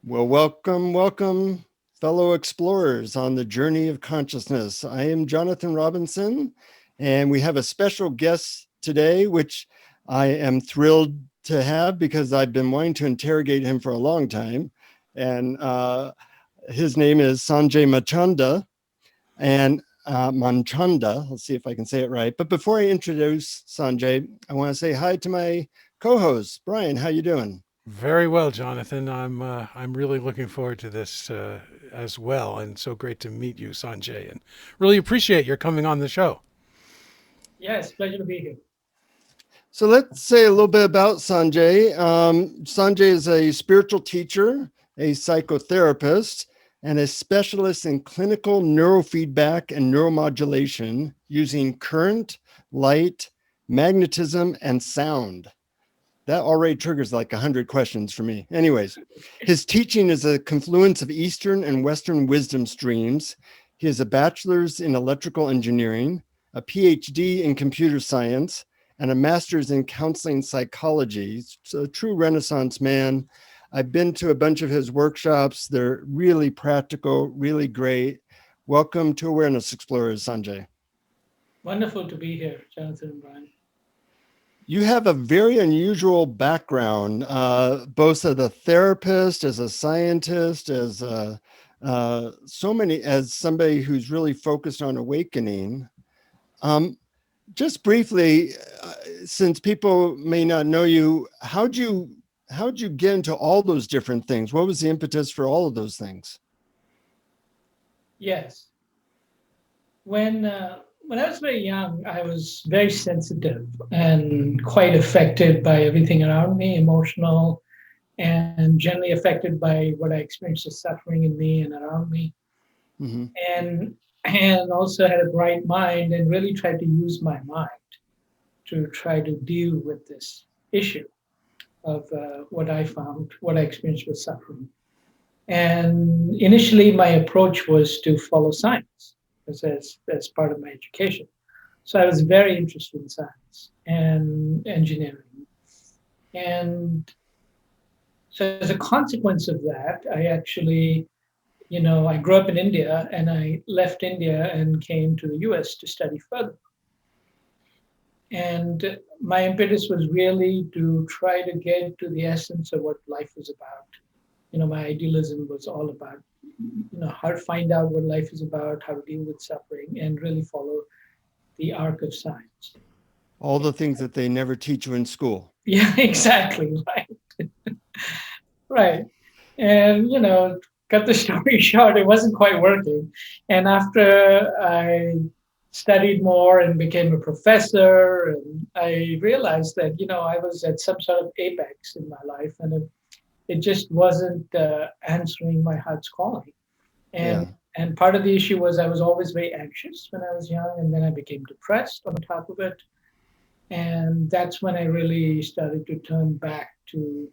Well, welcome, fellow explorers on the journey of consciousness. I am Jonathan Robinson, and we have a special guest today, which I am thrilled to have because I've been wanting to interrogate him for a long time. And his name is Sanjay Manchanda, and Manchanda. Let's see if I can say it right. But before I introduce Sanjay, I want to say hi to my co-host, Brian. How you doing? Very well, Jonathan. I'm really looking forward to this as well, and so great to meet you, Sanjay, and really appreciate your coming on the show. Yes, pleasure to be here. So let's say a little bit about Sanjay. Sanjay is a spiritual teacher, a psychotherapist, and a specialist in clinical neurofeedback and neuromodulation using current, light, magnetism, and sound. That already triggers like 100 questions for me. Anyways, his teaching is a confluence of Eastern and Western wisdom streams. He has a bachelor's in electrical engineering, a PhD in computer science, and a master's in counseling psychology. So a true Renaissance man. I've been to a bunch of his workshops. They're really practical, really great. Welcome to Awareness Explorers, Sanjay. Wonderful to be here, Jonathan and Brian. You have a very unusual background, both as a therapist, as a scientist, as as somebody who's really focused on awakening. Um, just briefly, since people may not know you, how'd you get into all those different things? What was the impetus for all of those things? Yes, when I was very young, I was very sensitive and quite affected by everything around me, emotional, and generally affected by what I experienced as suffering in me and around me. Mm-hmm. And also had a bright mind and really tried to use my mind to try to deal with this issue of what I experienced with suffering. And initially, my approach was to follow science as part of my education. So I was very interested in science and engineering. And so, as a consequence of that, I actually, I grew up in India and I left India and came to the US to study further. And my impetus was really to try to get to the essence of what life was about. My idealism was all about, how to find out what life is about, how to deal with suffering, and really follow the arc of science. All the things that they never teach you in school. Yeah, exactly. Right. Right. And, cut the story short, it wasn't quite working. And after I studied more and became a professor, and I realized that, I was at some sort of apex in my life, and it just wasn't answering my heart's calling. And Yeah. and part of the issue was I was always very anxious when I was young, and then I became depressed on top of it. And that's when I really started to turn back to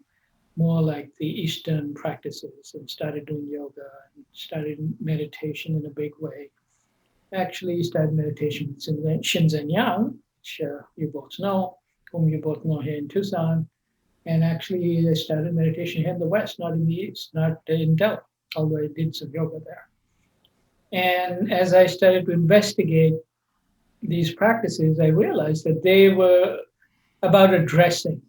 more like the Eastern practices and started doing yoga and started meditation in a big way. Actually, started meditation with Shinzen Yang, which you both know, whom you both know here in Tucson. And actually, I started meditation here in the West, not in the East, not in Delhi, although I did some yoga there. And as I started to investigate these practices, I realized that they were about addressing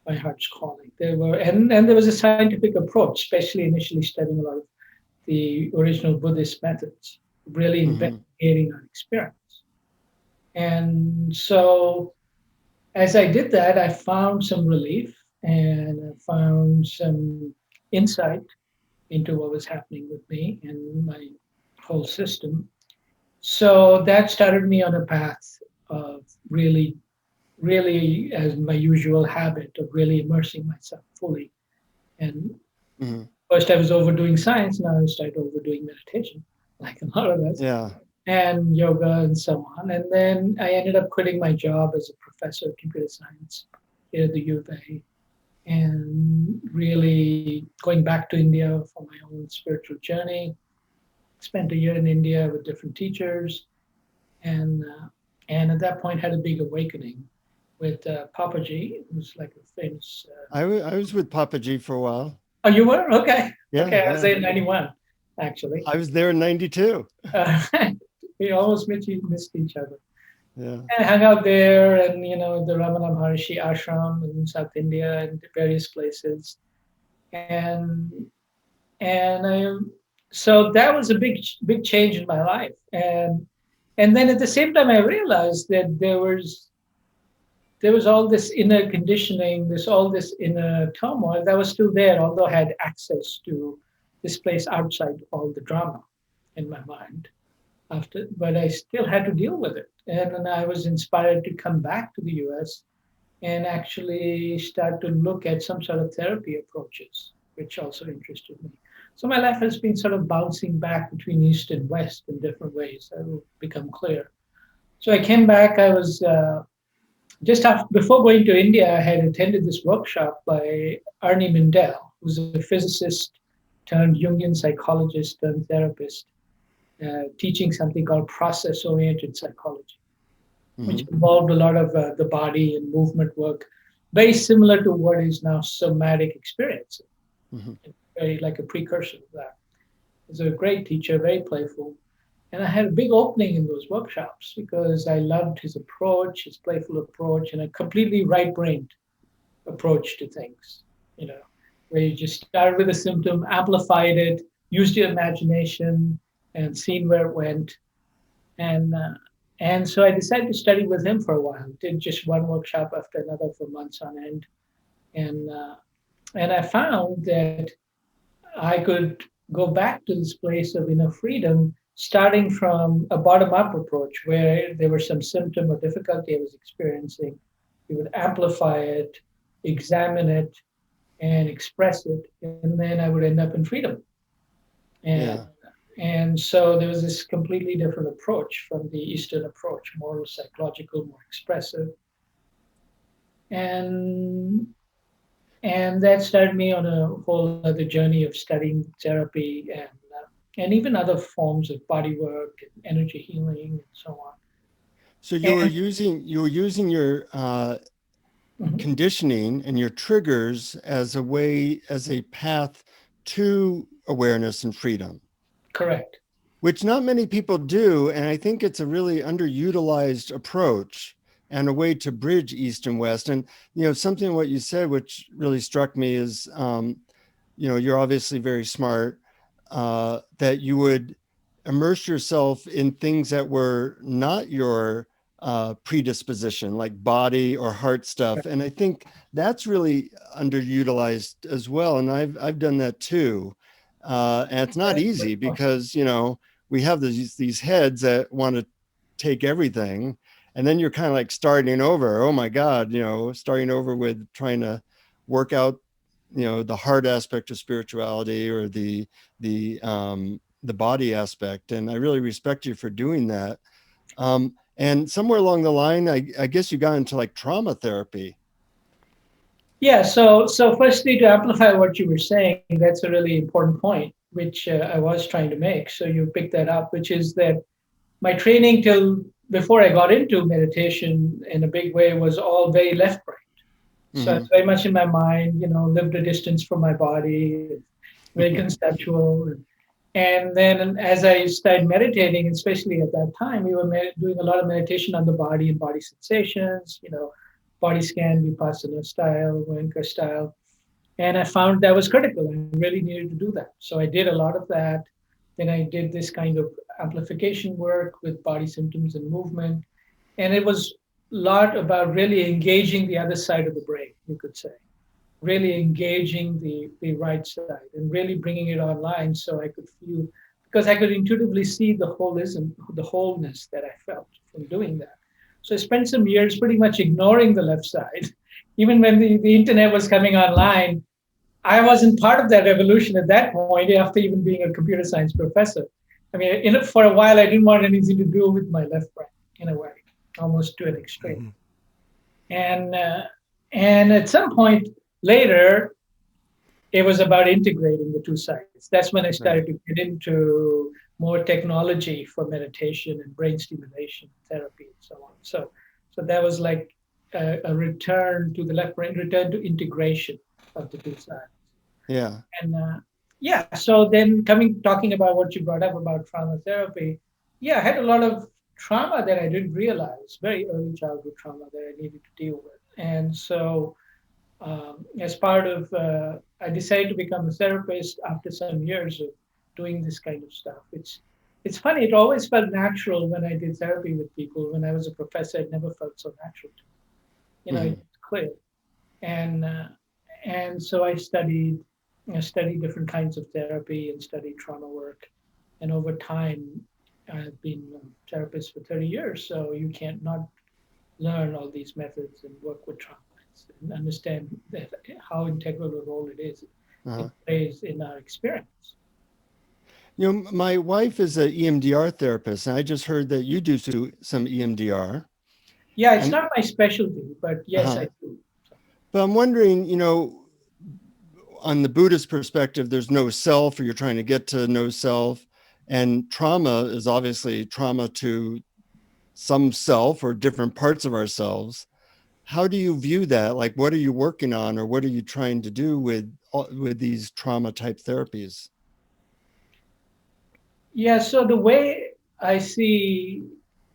my heart's calling. And there was a scientific approach, especially initially studying a lot of the original Buddhist methods, really Mm-hmm. investigating our experience. And so as I did that, I found some relief and I found some insight into what was happening with me and my whole system. So that started me on a path of really, as my usual habit of really immersing myself fully. And Mm-hmm. first I was overdoing science, now I started overdoing meditation, like a lot of us, Yeah. and yoga and so on. And then I ended up quitting my job as a professor of computer science here at the U of A and really going back to India for my own spiritual journey. Spent a year in India with different teachers, and and at that point had a big awakening with Papaji, who's like a famous. I was with Papa G for a while. Oh, you were? Okay. Yeah, Okay, I was there yeah. in 91, actually. I was there in 92. Uh, we almost missed each other. Yeah. I hung out there and, the Ramana Maharshi ashram in South India and various places. And and so that was a big change in my life. And then at the same time, I realized that there was all this inner conditioning, all this inner turmoil that was still there, although I had access to this place outside all the drama in my mind. But I still had to deal with it. And then I was inspired to come back to the US and actually start to look at some sort of therapy approaches, which also interested me. So my life has been sort of bouncing back between East and West in different ways. That will become clear. So I came back. I was just after, before going to India, I had attended this workshop by Arnie Mindell, who's a physicist turned Jungian psychologist turned therapist, teaching something called process-oriented psychology, which Hmm. involved a lot of the body and movement work, very similar to what is now somatic experience, Hmm. very like a precursor to that. He's a great teacher, very playful. And I had a big opening in those workshops because I loved his approach, his playful approach, and a completely right-brained approach to things, you know, where you just started with a symptom, amplified it, used your imagination, and seen where it went. And so I decided to study with him for a while. Did just one workshop after another for months on end, and I found that I could go back to this place of inner freedom, starting from a bottom-up approach where there was some symptom or difficulty I was experiencing. We would amplify it, examine it, and express it, and then I would end up in freedom. And Yeah. so there was this completely different approach from the Eastern approach, more psychological, more expressive. And that started me on a whole other journey of studying therapy and even other forms of body work and energy healing and so on. So And you were using your mhm, conditioning and your triggers as a way, as a path to awareness and freedom, correct. which not many people do. And I think it's a really underutilized approach and a way to bridge East and West. And, something what you said, which really struck me is, you're obviously very smart, that you would immerse yourself in things that were not your predisposition, like body or heart stuff. And I think that's really underutilized as well. And I've done that too. And it's not easy because, we have these heads that want to take everything. And then you're kind of like starting over. Oh my God, starting over with trying to work out, the heart aspect of spirituality or the body aspect. And I really respect you for doing that. And somewhere along the line, I guess you got into like trauma therapy. Yeah. So firstly, to amplify what you were saying, that's a really important point, which I was trying to make. So you picked that up, which is that my training till before I got into meditation in a big way was all very left brain. So Mm-hmm. it's very much in my mind, lived a distance from my body, very conceptual. And then as I started meditating, especially at that time, we were doing a lot of meditation on the body and body sensations, body scan, Vipassana style, Goenka style. And I found that was critical. I really needed to do that. So I did a lot of that. Then I did this kind of amplification work with body symptoms and movement. And it was a lot about really engaging the other side of the brain, you could say, really engaging the right side and really bringing it online so I could feel, because I could intuitively see the holism, the wholeness that I felt from doing that. So I spent some years pretty much ignoring the left side. Even when the internet was coming online, I wasn't part of that revolution at that point after even being a computer science professor. I mean, for a while, I didn't want anything to do with my left brain in a way, almost to an extreme. Mhm. And at some point later, it was about integrating the two sides. That's when I Right. started to get into more technology for meditation and brain stimulation therapy and so on. So that was like a return to the left brain, return to integration of the two sides. Yeah. And yeah, so then talking about what you brought up about trauma therapy, yeah, I had a lot of trauma that I didn't realize, very early childhood trauma that I needed to deal with. And so, as part of, I decided to become a therapist after some years of doing this kind of stuff. It's funny. It always felt natural when I did therapy with people. When I was a professor, it never felt so natural to me. Hmm. It's clear. And so I studied different kinds of therapy and studied trauma work. And over time, I've been a therapist for 30 years. So you can't not learn all these methods and work with trauma and understand that how integral a role it Uh-huh. plays in our experience. My wife is a EMDR therapist, and I just heard that you do some EMDR. Yeah, it's And not my specialty, but yes, uh-huh. I do. But I'm wondering, on the Buddhist perspective, there's no self, or you're trying to get to no self. And trauma is obviously trauma to some self or different parts of ourselves. How do you view that? Like, what are you working on, or what are you trying to do with these trauma type therapies? Yeah, so the way I see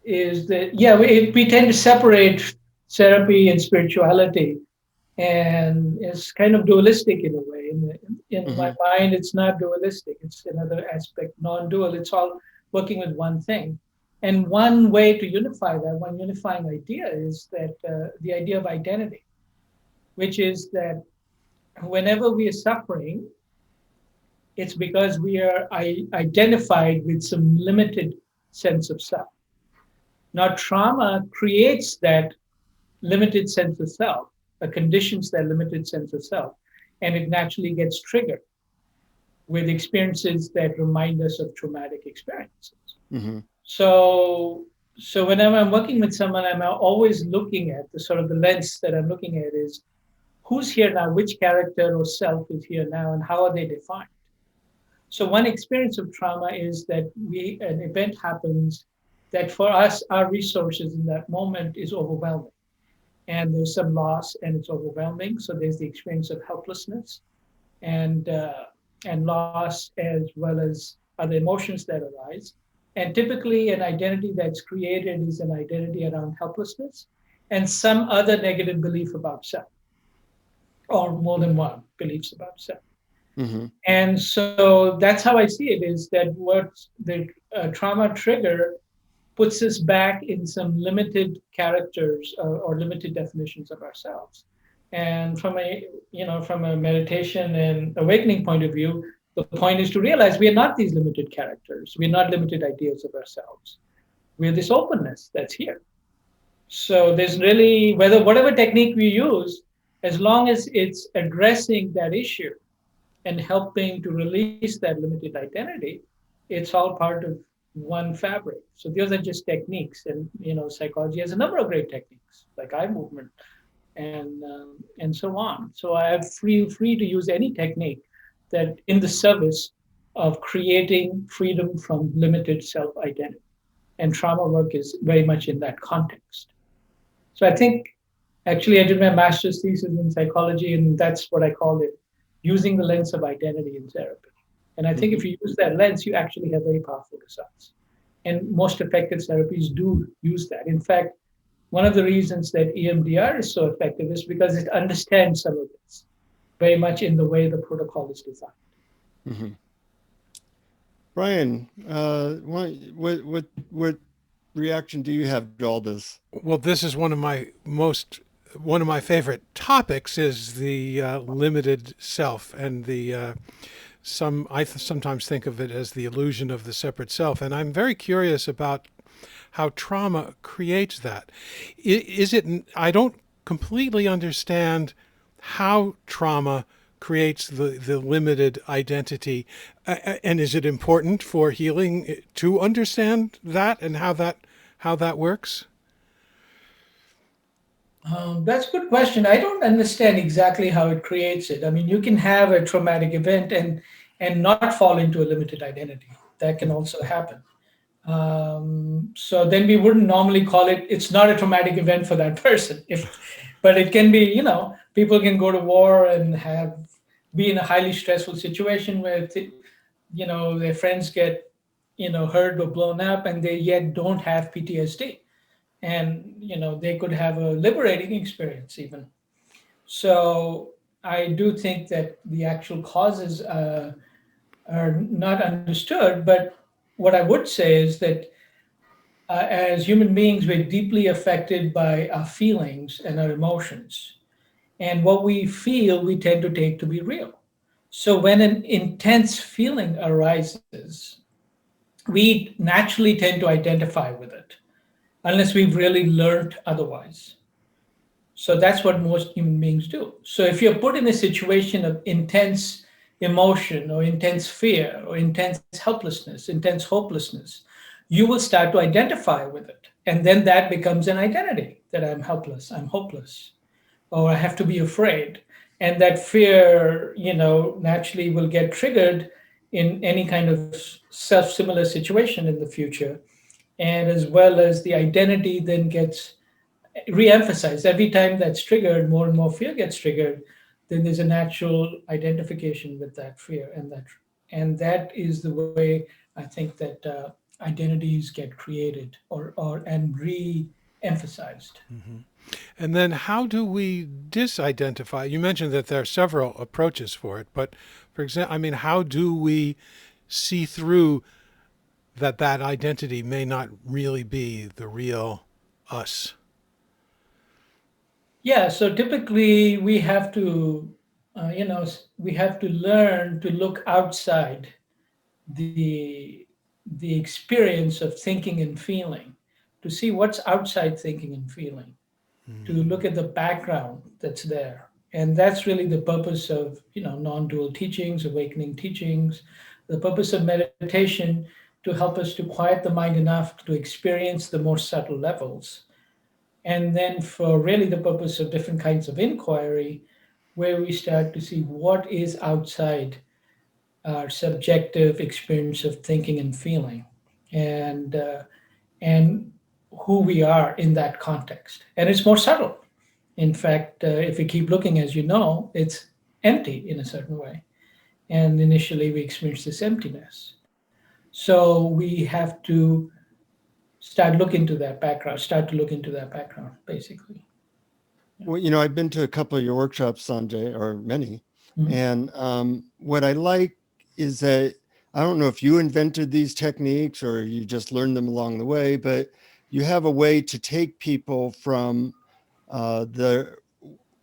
is that, yeah, we tend to separate therapy and spirituality, and it's kind of dualistic in a way. In my Hmm. mind, it's not dualistic, it's another aspect, non dual. It's all working with one thing. And one way to unify that, one unifying idea is that the idea of identity, which is that whenever we are suffering, it's because we are identified with some limited sense of self. Now, trauma creates that limited sense of self, conditions that limited sense of self, and it naturally gets triggered with experiences that remind us of traumatic experiences. Hmm. So, so whenever I'm working with someone, I'm always looking at the sort of the lens that I'm looking at is who's here now, which character or self is here now, and how are they defined? So one experience of trauma is that an event happens that for us, our resources in that moment is overwhelming. And there's some loss and it's overwhelming. So there's the experience of helplessness and loss as well as other emotions that arise. And typically an identity that's created is an identity around helplessness and some other negative belief about self, or more than one beliefs about self. Hmm. And so that's how I see it, is that what the trauma trigger puts us back in some limited characters or limited definitions of ourselves. And from a meditation and awakening point of view, the point is to realize we are not these limited characters. We're not limited ideas of ourselves. We're this openness that's here. So there's really, whatever technique we use, as long as it's addressing that issue and helping to release that limited identity, it's all part of one fabric. So those are just techniques, and psychology has a number of great techniques like eye movement and so on. So I am free to use any technique that in the service of creating freedom from limited self identity. And trauma work is very much in that context. So I think actually I did my master's thesis in psychology, and that's what I called it, using the lens of identity in therapy. And I think Hmm. if you use that lens, you actually have very powerful results. And most effective therapies do use that. In fact, one of the reasons that EMDR is so effective is because it understands some of this very much in the way the protocol is designed. Hmm. Brian, what reaction do you have to all this? Well, this is one of my favorite topics is the limited self and the sometimes think of it as the illusion of the separate self, and I'm very curious about how trauma creates that. Is it? I don't completely understand how trauma creates the limited identity, and is it important for healing to understand that and how that works? That's a good question. I don't understand exactly how it creates it. I mean, you can have a traumatic event and not fall into a limited identity. That can also happen. So then we wouldn't normally call it. It's not a traumatic event for that person. But it can be. People can go to war and have be in a highly stressful situation where their friends get hurt or blown up, and they yet don't have PTSD, and they could have a liberating experience even. So I do think that the actual causes are not understood. But what I would say is that as human beings, we're deeply affected by our feelings and our emotions. And what we feel, we tend to take to be real. So when an intense feeling arises, we naturally tend to identify with it, unless we've really learned otherwise. So that's what most human beings do. So if you're put in a situation of intense emotion or intense fear or intense helplessness, intense hopelessness, you will start to identify with it. And then that becomes an identity, that I'm helpless, I'm hopeless, or I have to be afraid. And that fear, naturally will get triggered in any kind of self-similar situation in the future. And as well as the identity then gets re-emphasized every time that's triggered, more and more fear gets triggered, then there's a natural identification with that fear, and that is the way I think that identities get created or and re-emphasized. And then how do we disidentify? You mentioned that there are several approaches for it, but for example, I mean, how do we see through that identity may not really be the real us? Yeah, so typically we have to learn to look outside the the experience of thinking and feeling, to see what's outside thinking and feeling, to look at the background that's there. And that's really the purpose of non-dual teachings, awakening teachings, the purpose of meditation, to help us to quiet the mind enough to experience the more subtle levels. And then for really the purpose of different kinds of inquiry, where we start to see what is outside our subjective experience of thinking and feeling, and and who we are in that context. And it's more subtle. In fact, if we keep looking, as you know, it's empty in a certain way. And initially, we experience this emptiness. So we have to start to look into that background, basically. Yeah. Well, I've been to a couple of your workshops, Sanjay, or many, Mhm. and what I like is that I don't know if you invented these techniques or you just learned them along the way, but you have a way to take people from the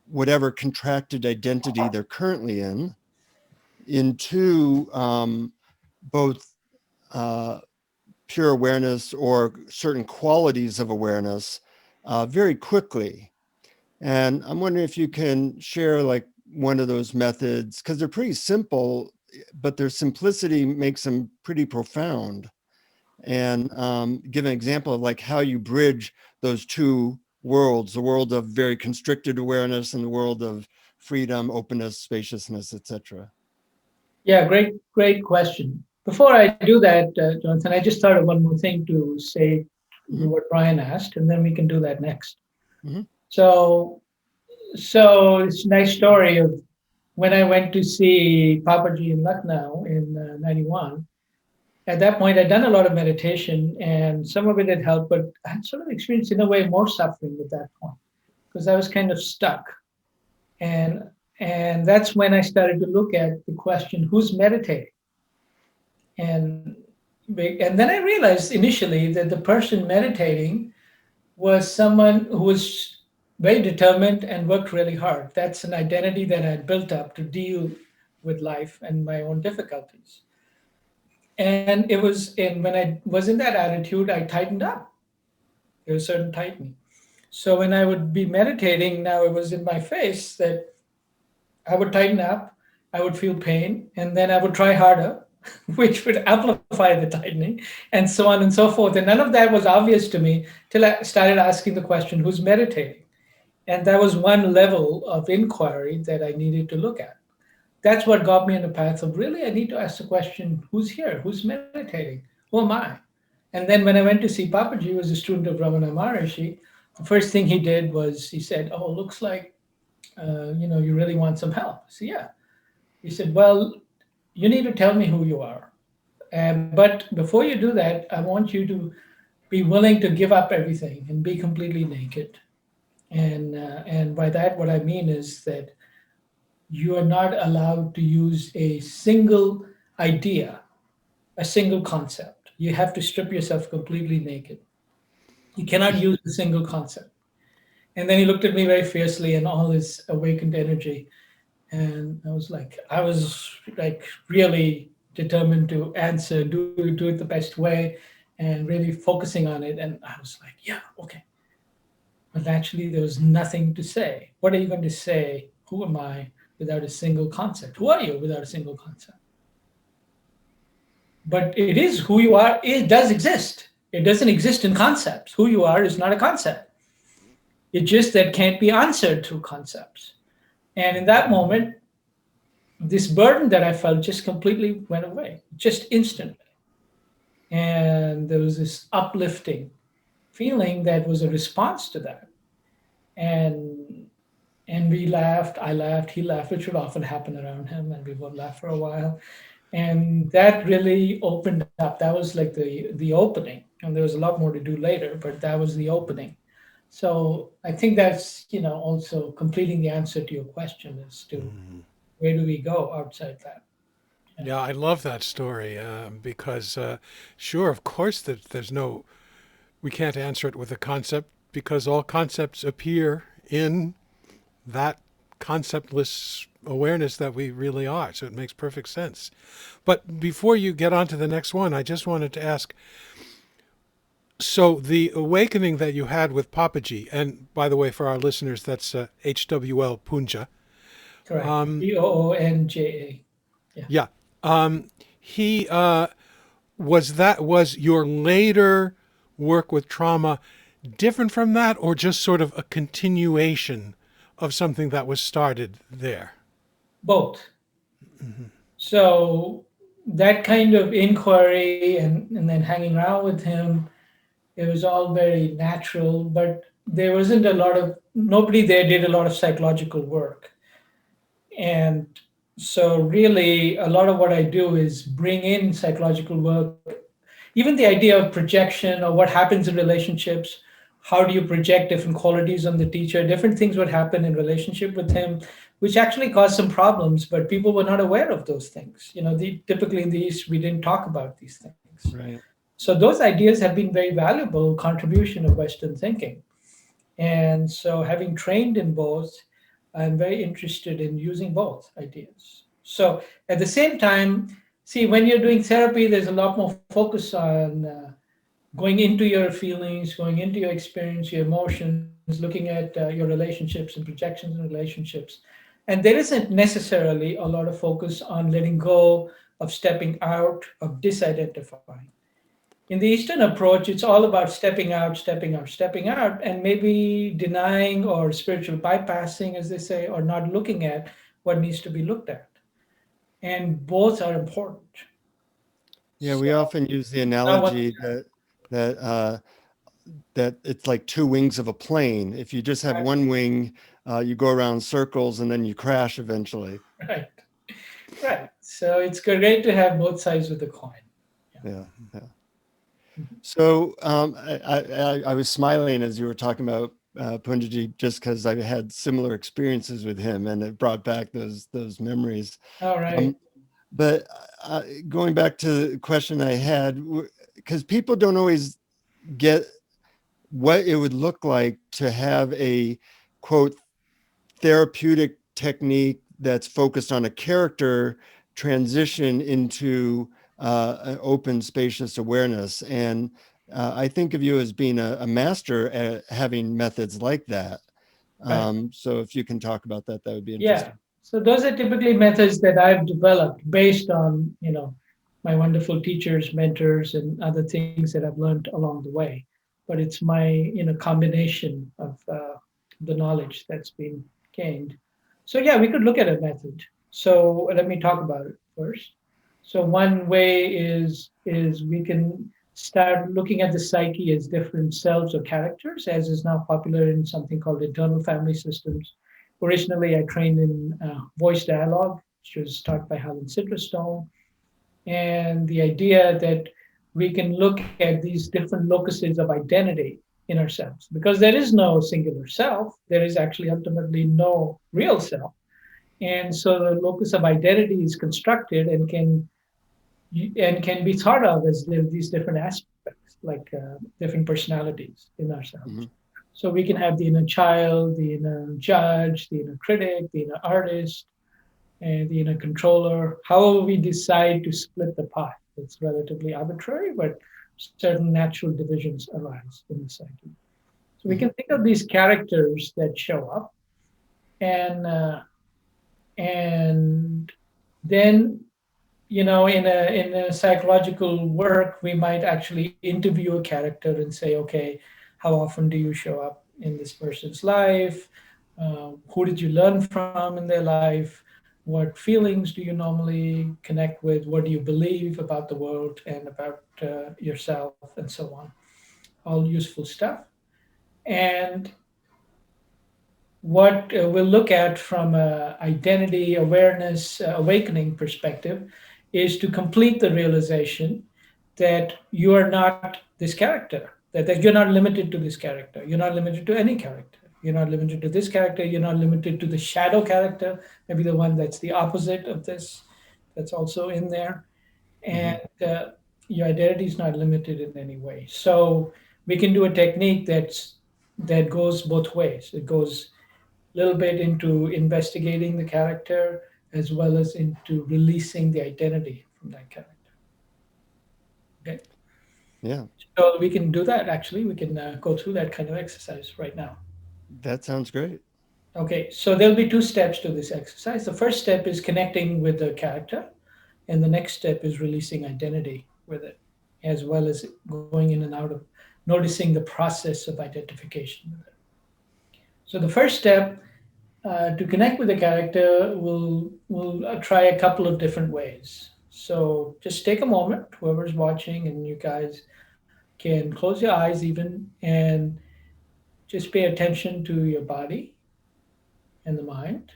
whatever contracted identity they're currently in into both uh, pure awareness or certain qualities of awareness very quickly. And I'm wondering if you can share like one of those methods, because they're pretty simple, but their simplicity makes them pretty profound. And give an example of like how you bridge those two worlds, the world of very constricted awareness and the world of freedom, openness, spaciousness, etc. Yeah, great question. Before I do that, Jonathan, I just thought of one more thing to say to Mm-hmm. what Brian asked, and then we can do that next. Mm-hmm. So, so it's a nice story of when I went to see Papaji in Lucknow in '91. At that point, I'd done a lot of meditation, and some of it had helped, but I had sort of experienced, in a way, more suffering at that point because I was kind of stuck. And and that's when I started to look at the question, who's meditating? And and then I realized initially that the person meditating was someone who was very determined and worked really hard. That's an identity that I had built up to deal with life and my own difficulties. And it was in when I was in that attitude, I tightened up. There was certain tightening. So when I would be meditating, now it was in my face that I would tighten up, I would feel pain, and then I would try harder, which would amplify the tightening, and so on and so forth. And none of that was obvious to me till I started asking the question, who's meditating? And that was one level of inquiry that I needed to look at. That's what got me on the path of really, I need to ask the question, who's here? Who's meditating? Who am I? And then when I went to see Papaji, who was a student of Ramana Maharishi, the first thing he did was he said, "Oh, looks like you really want some help." So yeah. He said, well, you need to tell me who you are. But before you do that, I want you to be willing to give up everything and be completely naked. And by that, what I mean is that you are not allowed to use a single idea, a single concept. You have to strip yourself completely naked. You cannot use a single concept. And then he looked at me very fiercely and all his awakened energy. And I was like really determined to answer, do it the best way, and really focusing on it. And I was like, yeah, okay. But actually, there was nothing to say. What are you going to say? Who am I without a single concept? Who are you without a single concept? But it is who you are. It does exist. It doesn't exist in concepts. Who you are is not a concept. It's just that can't be answered through concepts. And in that moment, this burden that I felt just completely went away, just instantly. And there was this uplifting feeling that was a response to that. And we laughed, I laughed, he laughed, which would often happen around him, and we would laugh for a while. And that really opened up. That was like the opening. And there was a lot more to do later, but that was the opening. So I think that's, also completing the answer to your question as to where do we go outside that. Yeah, I love that story because, sure, of course, that we can't answer it with a concept because all concepts appear in that conceptless awareness that we really are. So it makes perfect sense. But before you get on to the next one, I just wanted to ask, so the awakening that you had with Papaji, and by the way, for our listeners, that's HWL Punja. Correct. Boonja. Yeah. Yeah. He was your later work with trauma different from that, or just sort of a continuation of something that was started there? Both. So that kind of inquiry and then hanging around with him, it was all very natural, but there wasn't nobody there did a lot of psychological work. And so, really, a lot of what I do is bring in psychological work, even the idea of projection or what happens in relationships. How do you project different qualities on the teacher? Different things would happen in relationship with him, which actually caused some problems, but people were not aware of those things. Typically in the East, we didn't talk about these things. Right. So those ideas have been very valuable contribution of Western thinking. And so having trained in both, I'm very interested in using both ideas. So at the same time, see, when you're doing therapy, there's a lot more focus on going into your feelings, going into your experience, your emotions, looking at your relationships and projections in relationships. And there isn't necessarily a lot of focus on letting go, of stepping out, of disidentifying. In the Eastern approach, it's all about stepping out, stepping out, stepping out, and maybe denying or spiritual bypassing, as they say, or not looking at what needs to be looked at. And both are important. Yeah, we often use the analogy that it's like two wings of a plane. If you just have one wing, you go around circles and then you crash eventually. Right. Right. So it's great to have both sides of the coin. Yeah. So I was smiling as you were talking about Punjaji, just because I had similar experiences with him, and it brought back those memories. All right. But going back to the question I had, because people don't always get what it would look like to have a quote therapeutic technique that's focused on a character transition into an open, spacious awareness. And I think of you as being a master at having methods like that. Right. So if you can talk about that, that would be interesting. Yeah. So those are typically methods that I've developed based on, my wonderful teachers, mentors, and other things that I've learned along the way. But it's my, combination of the knowledge that's been gained. So yeah, we could look at a method. So let me talk about it first. So one way is we can start looking at the psyche as different selves or characters, as is now popular in something called internal family systems. Originally, I trained in voice dialogue, which was taught by Helen Citrustone. And the idea that we can look at these different locuses of identity in ourselves, because there is no singular self, there is actually ultimately no real self. And so the locus of identity is constructed and can be thought of as these different aspects, like different personalities in ourselves. Hmm. So we can have the inner child, the inner judge, the inner critic, the inner artist, and the inner controller. However, we decide to split the pie, it's relatively arbitrary, but certain natural divisions arise in the psyche. So we Hmm. can think of these characters that show up, and then in a psychological work, we might actually interview a character and say, okay, how often do you show up in this person's life? Who did you learn from in their life? What feelings do you normally connect with? What do you believe about the world and about yourself, and so on? All useful stuff. And what we'll look at from a identity awareness awakening perspective is to complete the realization that you are not this character, that you're not limited to this character, you're not limited to any character, you're not limited to this character, you're not limited to the shadow character, maybe the one that's the opposite of this, that's also in there. Hmm. And your identity is not limited in any way. So we can do a technique that goes both ways. It goes little bit into investigating the character as well as into releasing the identity from that character. Okay, Yeah, so we can do that. Actually, we can go through that kind of exercise right now. that sounds great. Okay, so there'll be two steps to this exercise. The first step is connecting with the character, and the next step is releasing identity with it, as well as going in and out of noticing the process of identification with it. So the first step to connect with the character, we'll try a couple of different ways. So just take a moment, whoever's watching, and you guys can close your eyes even and just pay attention to your body and the mind.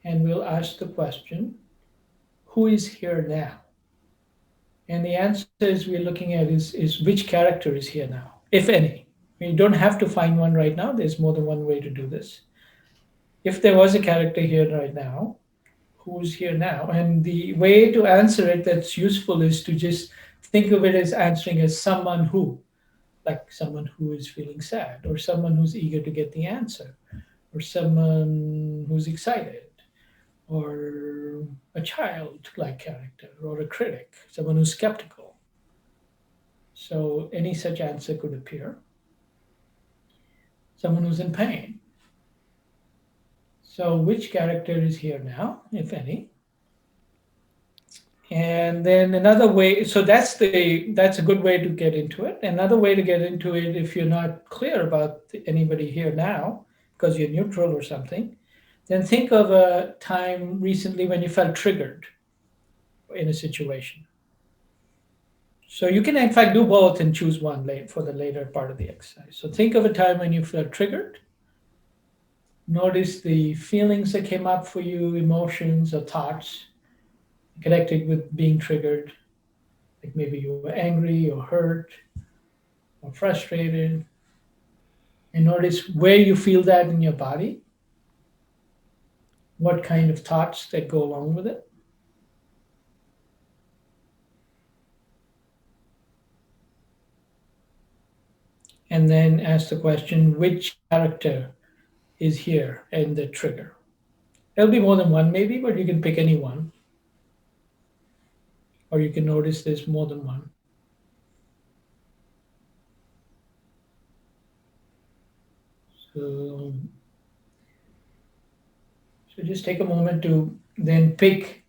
And we'll ask the question, who is here now? And the answers we're looking at is which character is here now, if any. You don't have to find one right now. There's more than one way to do this. If there was a character here right now, who's here now? And the way to answer it that's useful is to just think of it as answering as someone who, like someone who is feeling sad, or someone who's eager to get the answer, or someone who's excited, or a child-like character, or a critic, someone who's skeptical. So any such answer could appear. Someone who's in pain. So which character is here now, if any? And then another way, so that's a good way to get into it. Another way to get into it, if you're not clear about anybody here now, because you're neutral or something, then think of a time recently when you felt triggered in a situation. So you can in fact do both and choose one for the later part of the exercise. So think of a time when you felt triggered. Notice the feelings that came up for you, emotions or thoughts connected with being triggered. Like maybe you were angry or hurt or frustrated. And notice where you feel that in your body, what kind of thoughts that go along with it. And then ask the question, which character is here in the trigger? There'll be more than one maybe, but you can pick any one. Or you can notice there's more than one. So, so just take a moment to then pick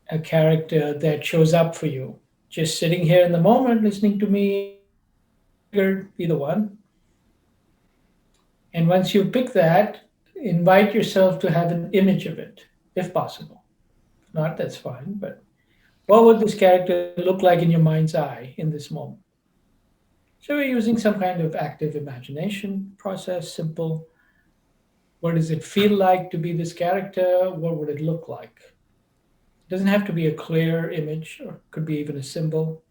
a character that shows up for you. Just sitting here in the moment, listening to me, be the one. And once you pick that, invite yourself to have an image of it, if possible. If not, that's fine. But what would this character look like in your mind's eye in this moment? So we're using some kind of active imagination process, simple. What does it feel like to be this character? What would it look like? It doesn't have to be a clear image, or could be even a symbol.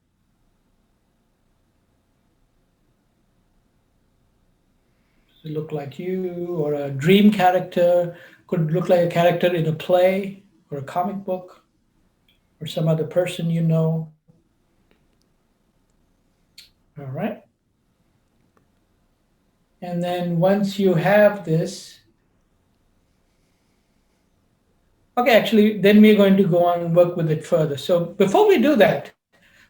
Does it look like you, or a dream character? Could look like a character in a play or a comic book or some other person you know. All right. And then once you have this, okay, actually, then we're going to go on and work with it further. So before we do that,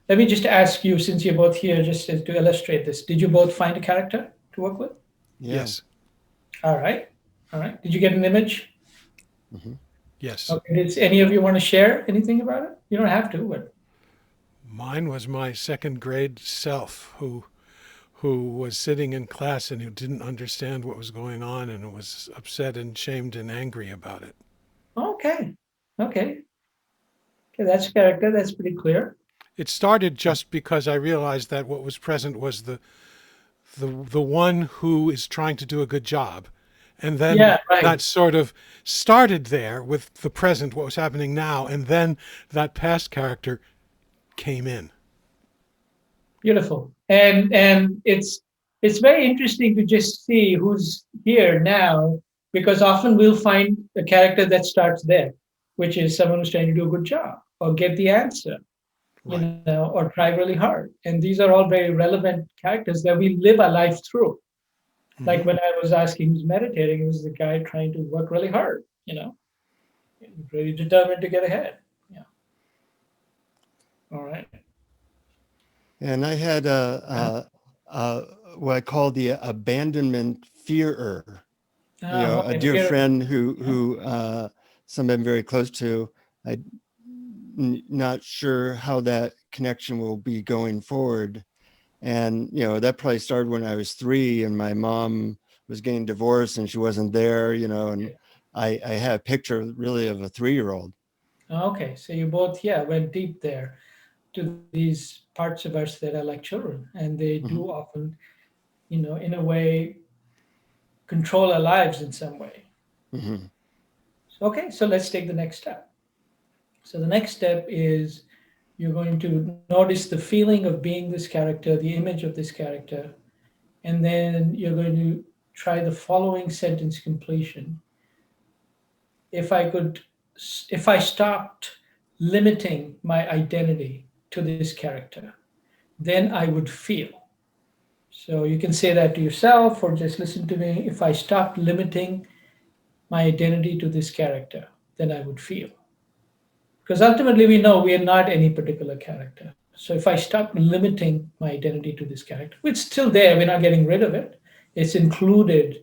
let me just ask you, since you're both here, just to illustrate this, did you both find a character to work with? Yeah. Yes. All right. All right. Did you get an image? Hmm. Yes. Okay. Does any of you want to share anything about it? You don't have to, but Mine was my second grade self who was sitting in class and who didn't understand what was going on and was upset and shamed and angry about it. okay. Okay. Okay. That's a character. That's pretty clear. It started just because I realized that what was present was the one who is trying to do a good job. And then Yeah. Right. that sort of started there with the present, what was happening now, and then that past character came in. Beautiful. And it's very interesting to just see who's here now, because often we'll find a character that starts there, which is someone who's trying to do a good job or get the answer, Right. or try really hard. And these are all very relevant characters that we live our life through. Like Hmm. when I was asking who's meditating, it was the guy trying to work really hard, really determined to get ahead. Yeah. All right. And I had a what I call the abandonment fearer. A Okay. dear Fear. friend Yeah. who someone very close to. I not sure how that connection will be going forward. And that probably started when I was 3, and my mom was getting divorced, and she wasn't there. And I had a picture really of a 3-year-old. Okay. So you both, yeah, went deep there to these parts of us that are like children, and they Hmm. do often, in a way, control our lives in some way. Hmm. So, okay, so let's take the next step. So the next step is you're going to notice the feeling of being this character, the image of this character, and then you're going to try the following sentence completion. If I could, if I stopped limiting my identity to this character, then I would feel. So you can say that to yourself or just listen to me. If I stopped limiting my identity to this character, then I would feel. Because ultimately we know we are not any particular character. So if I stop limiting my identity to this character, it's still there, we're not getting rid of it. It's included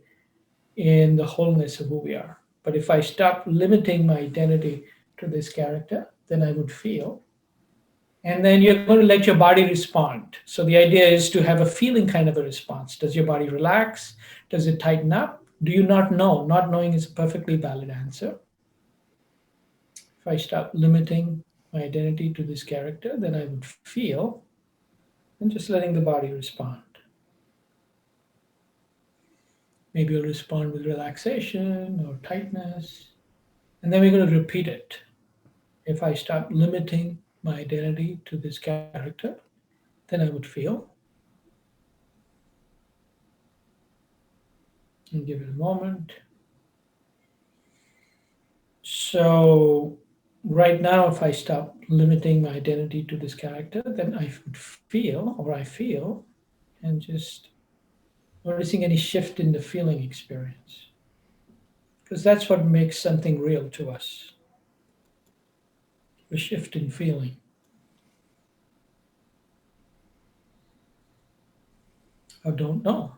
in the wholeness of who we are. But if I stop limiting my identity to this character, then I would feel. And then you're going to let your body respond. So the idea is to have a feeling kind of a response. Does your body relax? Does it tighten up? Do you not know? Not knowing is a perfectly valid answer. If I stop limiting my identity to this character, then I would feel, and just letting the body respond. Maybe you'll respond with relaxation or tightness. And then we're going to repeat it. If I stop limiting my identity to this character, then I would feel, and give it a moment. So, right now, if I stop limiting my identity to this character, then I would feel, or I feel, and just noticing any shift in the feeling experience. Because that's what makes something real to us, a shift in feeling. I don't know.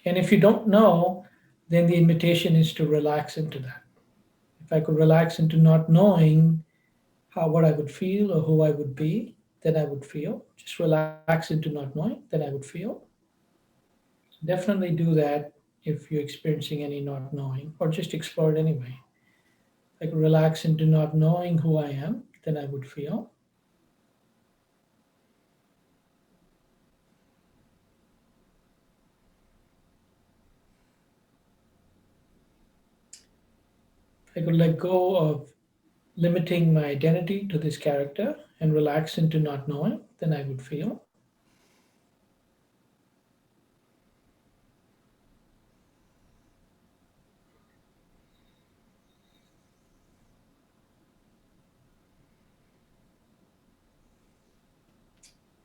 And if you don't know, then the invitation is to relax into that. If I could relax into not knowing how what I would feel or who I would be, then I would feel. Just relax into not knowing, then I would feel. Definitely do that if you're experiencing any not knowing, or just explore it anyway. If I could relax into not knowing who I am, then I would feel. I could let go of limiting my identity to this character and relax into not knowing, then I would feel.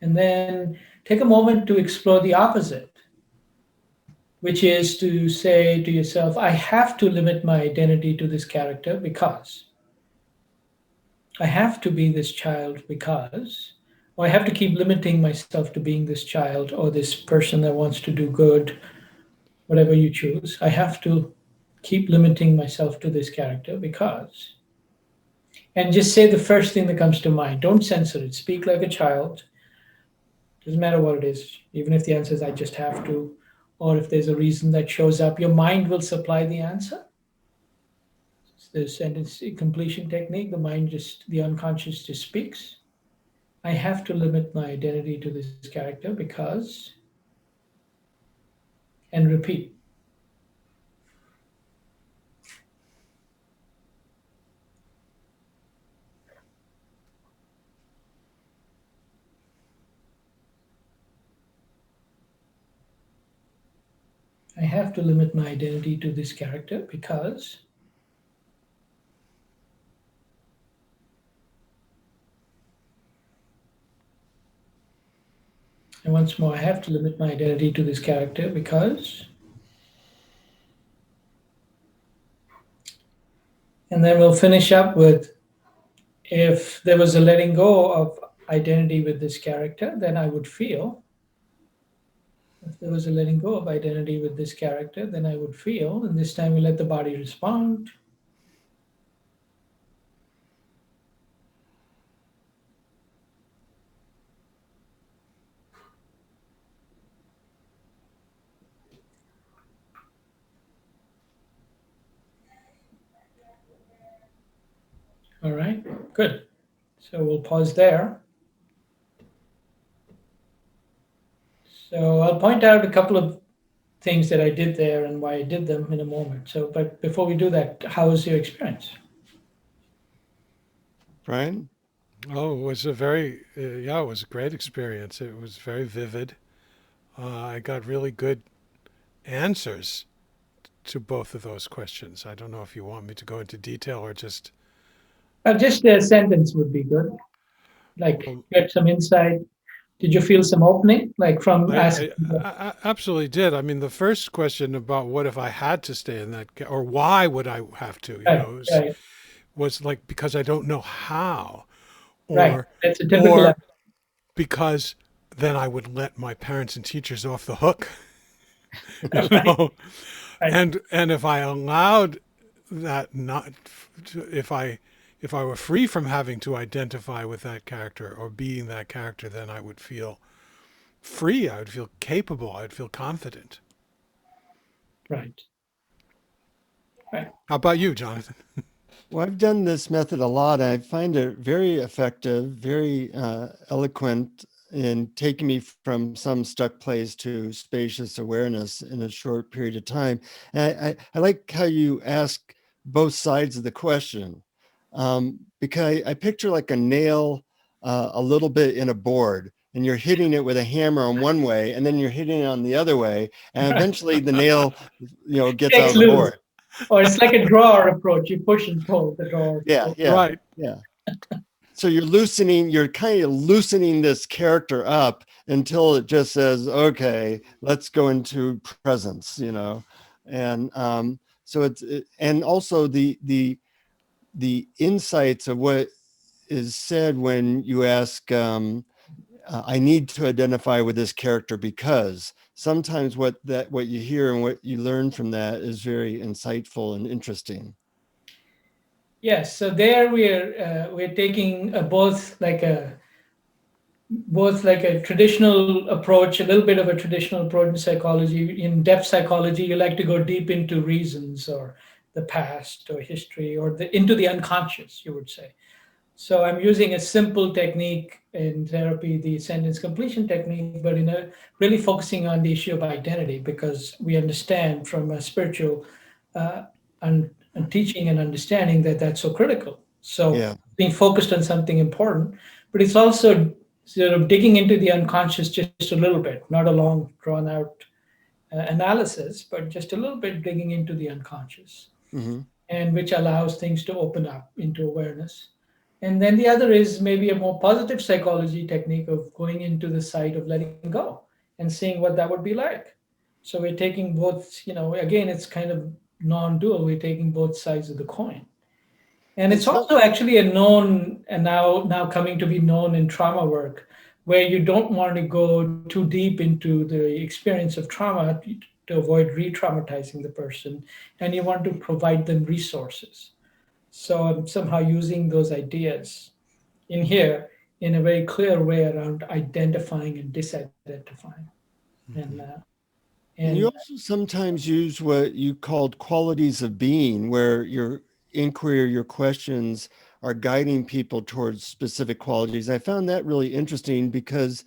And then take a moment to explore the opposite, which is to say to yourself, I have to limit my identity to this character because I have to be this child because, or I have to keep limiting myself to being this child or this person that wants to do good, whatever you choose. I have to keep limiting myself to this character because, and just say the first thing that comes to mind. Don't censor it. Speak like a child. Doesn't matter what it is, even if the answer is I just have to, or if there's a reason that shows up, your mind will supply the answer. It's the sentence completion technique. The mind just, the unconscious just speaks. I have to limit my identity to this character because, and repeat. I have to limit my identity to this character because, and once more, I have to limit my identity to this character because, and then we'll finish up with, if there was a letting go of identity with this character, then I would feel. If there was a letting go of identity with this character, then I would feel. And this time we let the body respond. All right, good. So we'll pause there. So I'll point out a couple of things that I did there and why I did them in a moment. So, but before we do that, how was your experience? Brian? Oh, it was a very, yeah, it was a great experience. It was very vivid. I got really good answers to both of those questions. I don't know if you want me to go into detail or just. Just a sentence would be good. Like Um, get some insight. Did you feel some opening, like from asking? I absolutely did. I mean, the first question about what if I had to stay in that, or why would I have to, Right, right, was like because I don't know how, right. or That's a typical. or because then I would let my parents and teachers off the hook, you Right, know. right, And if I allowed that not if I were free from having to identify with that character or being that character, then I would feel free. I would feel capable. I would feel confident. right, right. How about you, Jonathan? Well, I've done this method a lot. I find it very effective, very eloquent in taking me from some stuck place to spacious awareness in a short period of time. And I like how you ask both sides of the question, because I picture like a nail a little bit in a board, and you're hitting it with a hammer on one way, and then you're hitting it on the other way, and eventually the nail, gets out Takes of the loose, board. or it's like a drawer approach. You push and pull the drawer. Yeah, yeah, Right. yeah. So you're kind of loosening this character up until it just says, okay, let's go into presence. And so and also the insights of what is said when you ask, I need to identify with this character because sometimes what you hear and what you learn from that is very insightful and interesting. Yes. So there we're taking both like a traditional approach, a little bit of a traditional approach in psychology. In depth psychology, you like to go deep into reasons or the past or history or into the unconscious, you would say. So I'm using a simple technique in therapy, the sentence completion technique, but really focusing on the issue of identity because we understand from a spiritual uh, and teaching and understanding that that's so critical. So Yeah. being focused on something important, but it's also sort of digging into the unconscious just a little bit, not a long drawn out analysis, but just a little bit digging into the unconscious, Hmm. and which allows things to open up into awareness. And then the other is maybe a more positive psychology technique of going into the site of letting go and seeing what that would be like. So we're taking both, again, it's kind of non dual, we're taking both sides of the coin. And And it's so, also actually a known, and now coming to be known in trauma work, where you don't want to go too deep into the experience of trauma to avoid re-traumatizing the person, and you want to provide them resources. So I'm somehow using those ideas in here in a very clear way around identifying and disidentifying, and Mhm. and and you also sometimes use what you called qualities of being, where your inquiry or your questions are guiding people towards specific qualities. I found that really interesting because,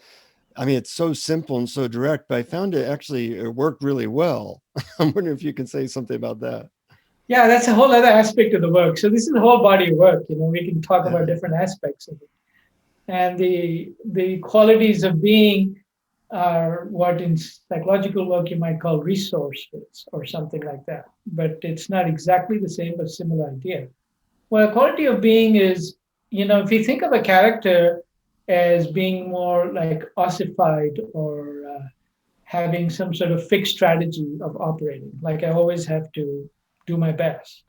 I mean, it's so simple and so direct, but I found it worked really well. I'm wondering if you can say something about that. yeah, that's a whole other aspect of the work. So this is a whole body of work. We can talk Yeah. about different aspects of it. And the qualities of being are what in psychological work you might call resources or something like that. But it's not exactly the same, but similar idea. Well, quality of being is, if you think of a character as being more like ossified or having some sort of fixed strategy of operating, like I always have to do my best,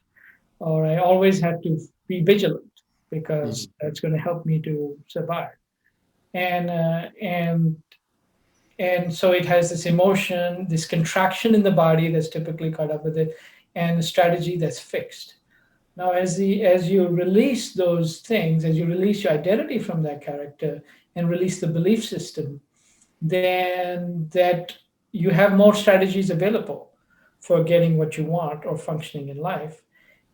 or I always have to be vigilant because Mhm. that's going to help me to survive. And so it has this emotion, this contraction in the body that's typically caught up with it, and a strategy that's fixed. Now, as you release those things, as you release your identity from that character and release the belief system, then that you have more strategies available for getting what you want or functioning in life,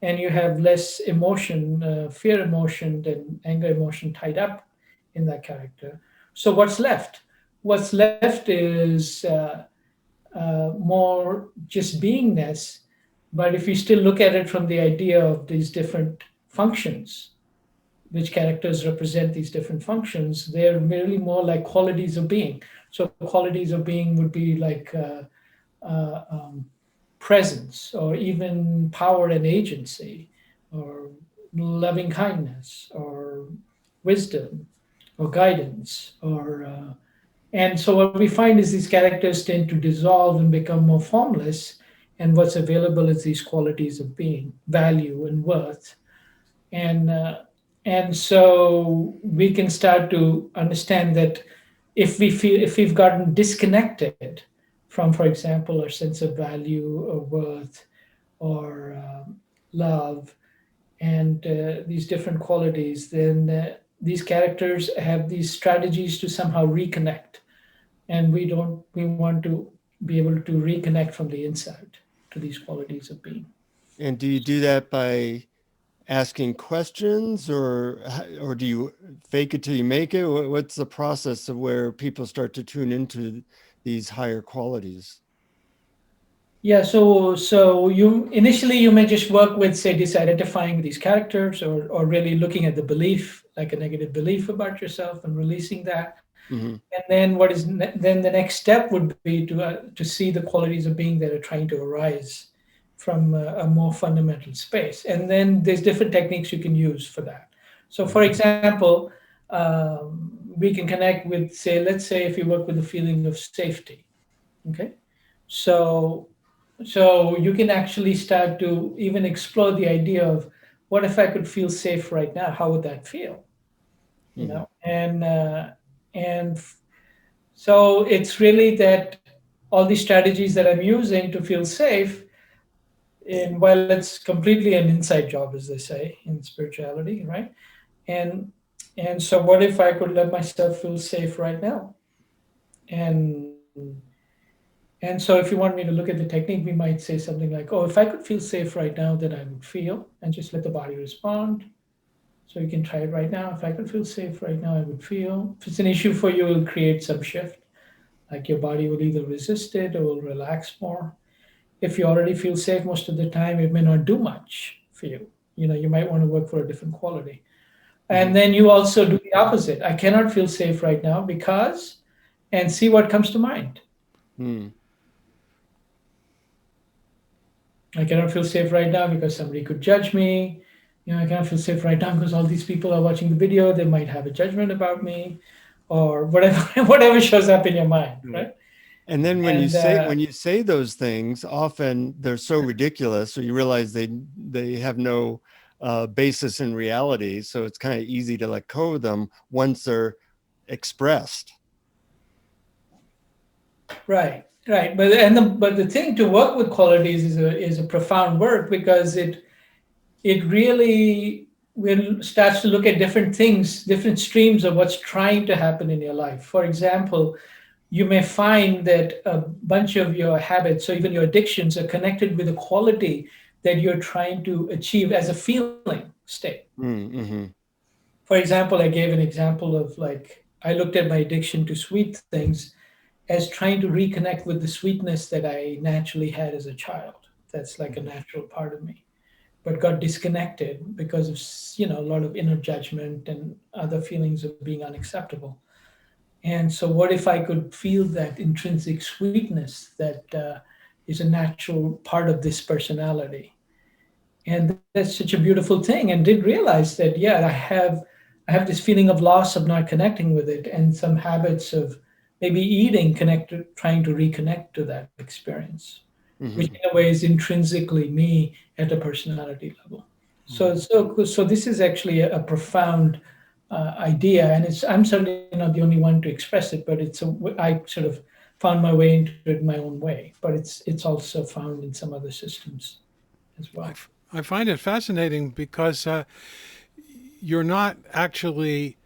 and you have less emotion, fear emotion, and anger emotion tied up in that character. So what's left? What's left is more just beingness. But if you still look at it from the idea of these different functions, which characters represent these different functions, they're merely more like qualities of being. So qualities of being would be like uh, um, presence, or even power and agency, or loving kindness, or wisdom, or guidance, or and so what we find is these characters tend to dissolve and become more formless, and what's available is these qualities of being, value and worth, and uh, and so we can start to understand that if we've gotten disconnected from, for example, our sense of value or worth or love and these different qualities, then these characters have these strategies to somehow reconnect, and we want to be able to reconnect from the inside to these qualities of being. And do you do that by asking questions, or do you fake it till you make it? What's the process of where people start to tune into these higher qualities? Yeah, so you initially you may just work with, say, disidentifying these characters, or really looking at the belief, like a negative belief about yourself, and releasing that. Hmm. And then then the next step would be to see the qualities of being that are trying to arise from a more fundamental space. And then there's different techniques you can use for that. So, for example, we can connect with, say, let's say if you work with the feeling of safety. Okay, so you can actually start to even explore the idea of, what if I could feel safe right now? How would that feel? Hmm. And so it's really that all these strategies that I'm using to feel safe, and while it's completely an inside job, as they say in spirituality, right? And so what if I could let myself feel safe right now? And and so if you want me to look at the technique, we might say something like, oh, if I could feel safe right now, then I would feel, and just let the body respond. So you can try it right now. If I could feel safe right now, I would feel. If it's an issue for you, it'll create some shift. Like your body will either resist it or will relax more. if you already feel safe most of the time, it may not do much for you. You might want to work for a different quality. And then you also do the opposite. I cannot feel safe right now because, and see what comes to mind. Mm-hmm. I cannot feel safe right now because somebody could judge me. I cannot feel safe right now because all these people are watching the video. They might have a judgment about me, or whatever, whatever shows up in your mind, right? And then And when you say those things, often they're so ridiculous, so you realize they have no basis in reality. So it's kind of easy to let go of them once they're expressed. right, right. But the thing to work with qualities is a profound work, because it really will starts to look at different things, different streams of what's trying to happen in your life. For example, you may find that a bunch of your habits or even your addictions are connected with a quality that you're trying to achieve as a feeling state. Mm-hmm. For example, I gave an example of, like, I looked at my addiction to sweet things as trying to reconnect with the sweetness that I naturally had as a child. That's like a natural part of me, but got disconnected because of a lot of inner judgment and other feelings of being unacceptable. And so, what if I could feel that intrinsic sweetness that is a natural part of this personality? And that's such a beautiful thing. And did realize that, yeah, I have this feeling of loss of not connecting with it, and some habits of maybe eating connected, trying to reconnect to that experience, which in a way is intrinsically me at a personality level. So this is actually a profound idea, and I'm certainly not the only one to express it, but I sort of found my way into it in my own way. But it's also found in some other systems as well. I find it fascinating because you're not actually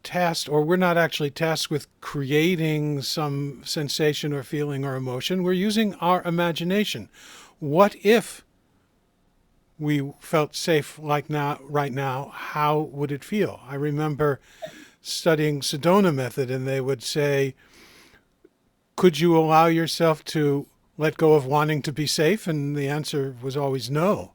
tasked, or we're not actually tasked with creating some sensation or feeling or emotion. We're using our imagination. What if we felt safe like now, right now? How would it feel? I remember studying Sedona method, and they would say, could you allow yourself to let go of wanting to be safe? And the answer was always no.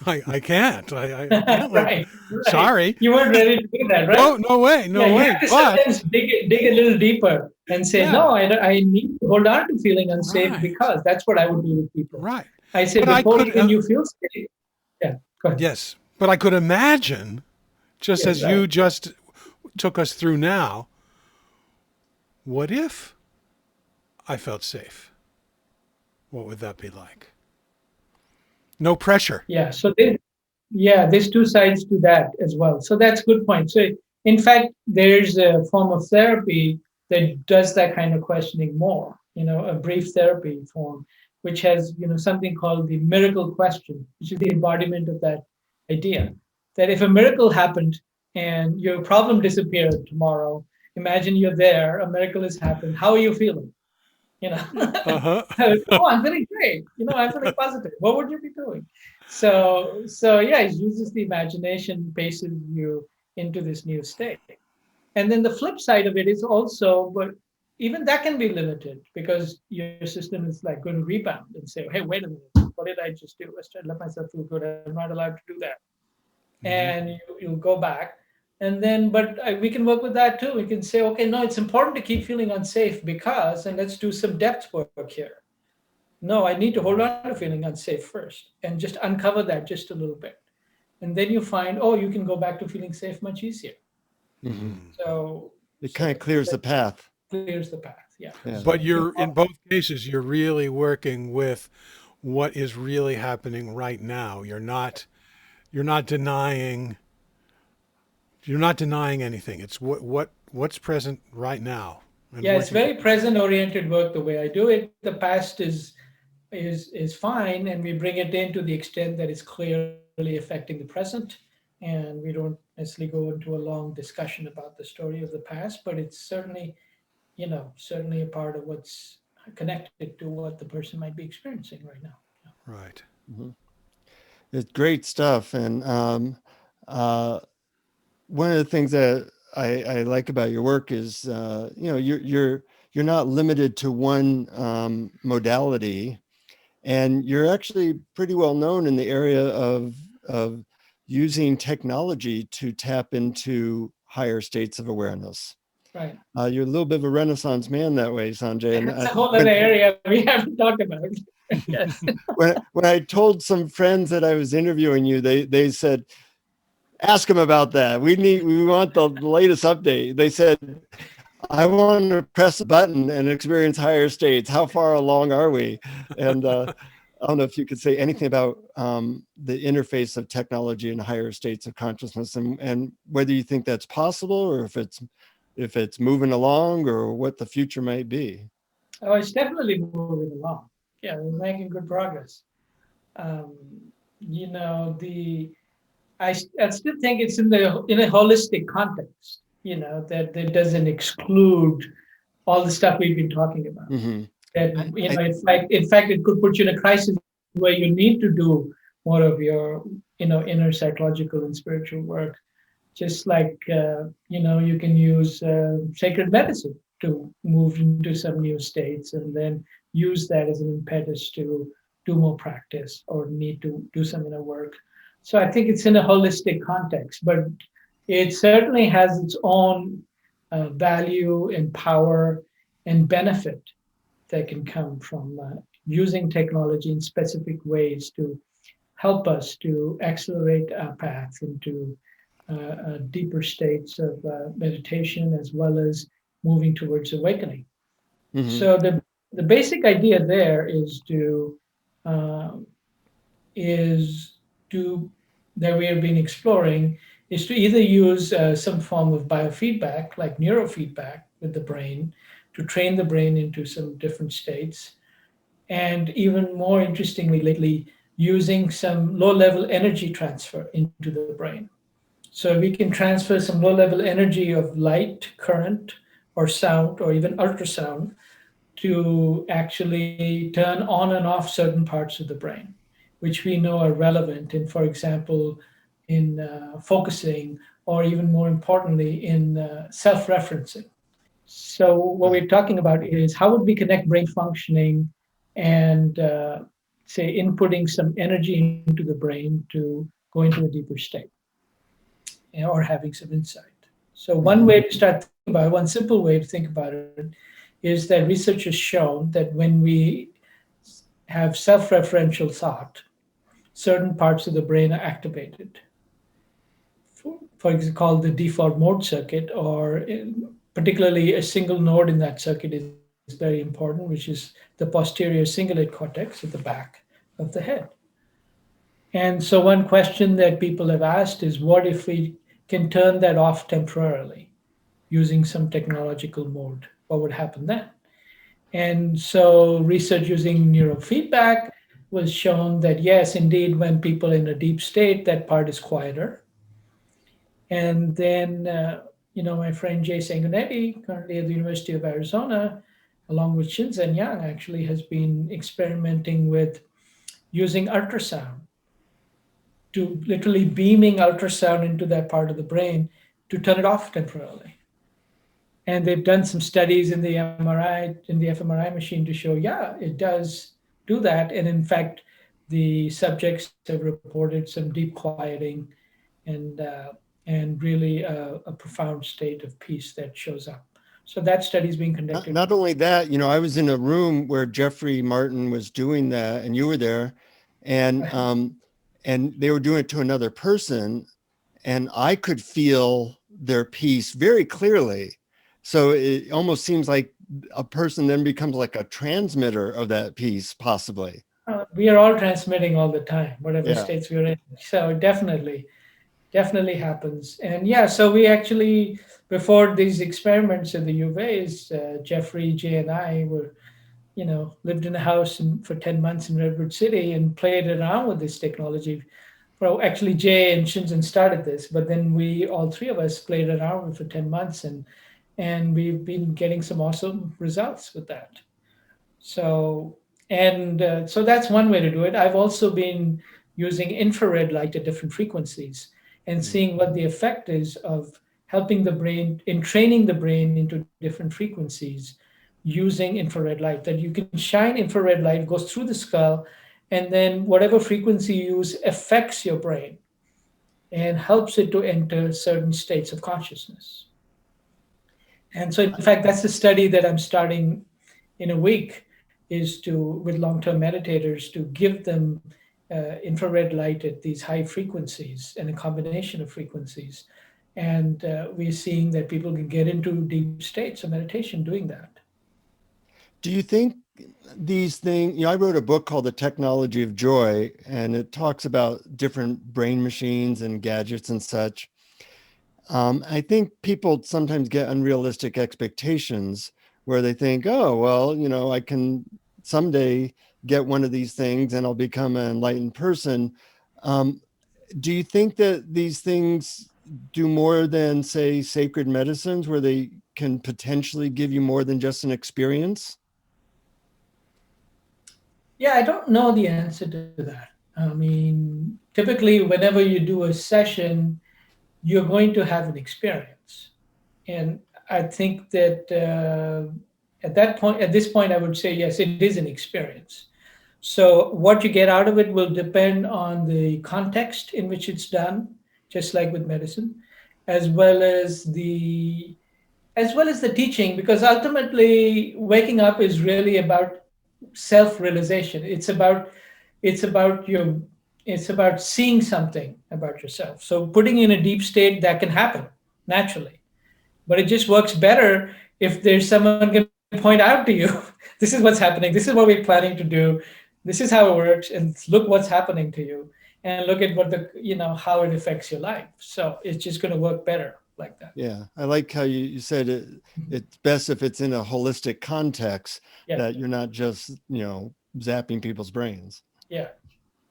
I can't. I can't let. Right, right. Sorry. You weren't ready to do that, right? No, no way, Yeah, no you way. have to But sometimes dig a little deeper and say, no, yeah, I need to hold on to feeling unsafe, right, because that's what I would do with people. right. I say, But I before could, even you feel safe, yeah, go ahead. yes, but I could imagine, just Yeah, as right. you just took us through now, what if I felt safe? What would that be like? No pressure. Yeah. There's two sides to that as well. So that's a good point. So in fact, there's a form of therapy that does that kind of questioning more, a brief therapy form, which has, something called the miracle question, which is the embodiment of that idea. That if a miracle happened and your problem disappeared tomorrow, imagine you're there, a miracle has happened. How are you feeling? you know Uh oh, I'm feeling great, I'm feeling positive. What would you be doing? So yeah, it uses the imagination, paces you into this new state. And then the flip side of it is also, but even that can be limited, because your system is like going to rebound and say, hey, wait a minute, what did I just do? I tried to let myself feel good. I'm not allowed to do that. huh. And you'll go back. And then, but we can work with that too. We can say, okay, no, it's important to keep feeling unsafe because, and let's do some depth work here. No, I need to hold on to feeling unsafe first and just uncover that just a little bit. And then you find, oh, you can go back to feeling safe much easier. Mm-hmm. So, It so kind of clears the that path. clears the path. Yeah. Yeah. But So you're, in both cases, you're really working with what is really happening right now. You're not denying anything. It's what's present right now, and yeah, it's working. very present oriented work the way I do it. The past is fine, and we bring it in to the extent that it's clearly affecting the present. And we don't necessarily go into a long discussion about the story of the past, but it's certainly a part of what's connected to what the person might be experiencing right now. Right. Mm-hmm. It's great stuff. And uh, one of the things that I like about your work is, you're not limited to one modality, and you're actually pretty well known in the area of using technology to tap into higher states of awareness. Right. You're a little bit of a Renaissance man that way, Sanjay. And It's a whole other area we haven't talked about. Yes. when I told some friends that I was interviewing you, they said, ask him about that. We want the latest update. They said, I want to press a button and experience higher states. How far along are we? And I don't know if you could say anything about the interface of technology and higher states of consciousness, and whether you think that's possible, or if it's moving along, or what the future might be. Oh, it's definitely moving along. Yeah, we're making good progress. Um, you know, I still think it's in a holistic context. You know, that doesn't exclude all the stuff we've been talking about. Mm-hmm. That in fact, it could put you in a crisis where you need to do more of your inner psychological and spiritual work. Just like you can use sacred medicine to move into some new states, and then use that as an impetus to do more practice or need to do some inner work. So I think it's in a holistic context, but it certainly has its own value and power and benefit that can come from using technology in specific ways to help us to accelerate our path into deeper states of meditation, as well as moving towards awakening. Mm-hmm. So the basic idea there uh, is to that we have been exploring is to either use some form of biofeedback, like neurofeedback with the brain, to train the brain into some different states. And even more interestingly, lately, using some low level energy transfer into the brain. So we can transfer some low level energy of light, current, or sound, or even ultrasound to actually turn on and off certain parts of the brain, which we know are relevant in, for example, in focusing, or even more importantly, in self referencing. So, what we're talking about is how would we connect brain functioning and, say, inputting some energy into the brain to go into a deeper state, or having some insight. So, one way to start thinking about it, one simple way to think about it, is that research has shown that when we have self referential thought, certain parts of the brain are activated. For example, called the default mode circuit, or particularly a single node in that circuit is very important, which is the posterior cingulate cortex at the back of the head. And so, one question that people have asked is, what if we can turn that off temporarily using some technological mode? What would happen then? And so, research using neurofeedback was shown that yes, indeed, when people in a deep state, that part is quieter. And then, my friend Jay Sanguinetti, currently at the University of Arizona, along with Shinzen Yang, actually has been experimenting with using ultrasound, to literally beaming ultrasound into that part of the brain to turn it off temporarily. And they've done some studies in the MRI, in the fMRI machine, to show, yeah, it does do that. And in fact, the subjects have reported some deep quieting and really a profound state of peace that shows up. So that study is being conducted. Not only that, I was in a room where Jeffrey Martin was doing that, and you were there, and they were doing it to another person, and I could feel their peace very clearly. So it almost seems like a person then becomes like a transmitter of that peace, possibly. We are all transmitting all the time, whatever Yeah. states we're in. So definitely happens. And yeah, so we actually, before these experiments in the UVAs, Jeffrey, Jay, and I were, lived in a house for 10 months in Redwood City and played around with this technology. Well, actually, Jay and Shinzen started this, but then all three of us played around for 10 months, and we've been getting some awesome results with that. So, so that's one way to do it. I've also been using infrared light at different frequencies and seeing what the effect is of helping the brain, in training the brain into different frequencies using infrared light, that you can shine infrared light, goes through the skull, and then whatever frequency you use affects your brain and helps it to enter certain states of consciousness. And so, in fact, that's the study that I'm starting in a week, is to, with long-term meditators, to give them infrared light at these high frequencies and a combination of frequencies. And we're seeing that people can get into deep states of meditation doing that. Do you think these things, I wrote a book called The Technology of Joy, and it talks about different brain machines and gadgets and such. I think people sometimes get unrealistic expectations where they think, oh, well, I can someday get one of these things and I'll become an enlightened person. Do you think that these things do more than, say, sacred medicines, where they can potentially give you more than just an experience? Yeah, I don't know the answer to that. I mean, typically, whenever you do a session, you're going to have an experience. And I think that at this point, I would say, yes, it is an experience. So what you get out of it will depend on the context in which it's done, just like with medicine, as well as the teaching, because ultimately waking up is really about self-realization. It's about seeing something about yourself. So putting in a deep state, that can happen naturally, but it just works better if there's someone can point out to you, this is what's happening, this is what we're planning to do, this is how it works, and look what's happening to you, and look at how it affects your life. So it's just going to work better like that. Yeah, I like how you said it's best if it's in a holistic context, Yeah. that you're not just, zapping people's brains. Yeah.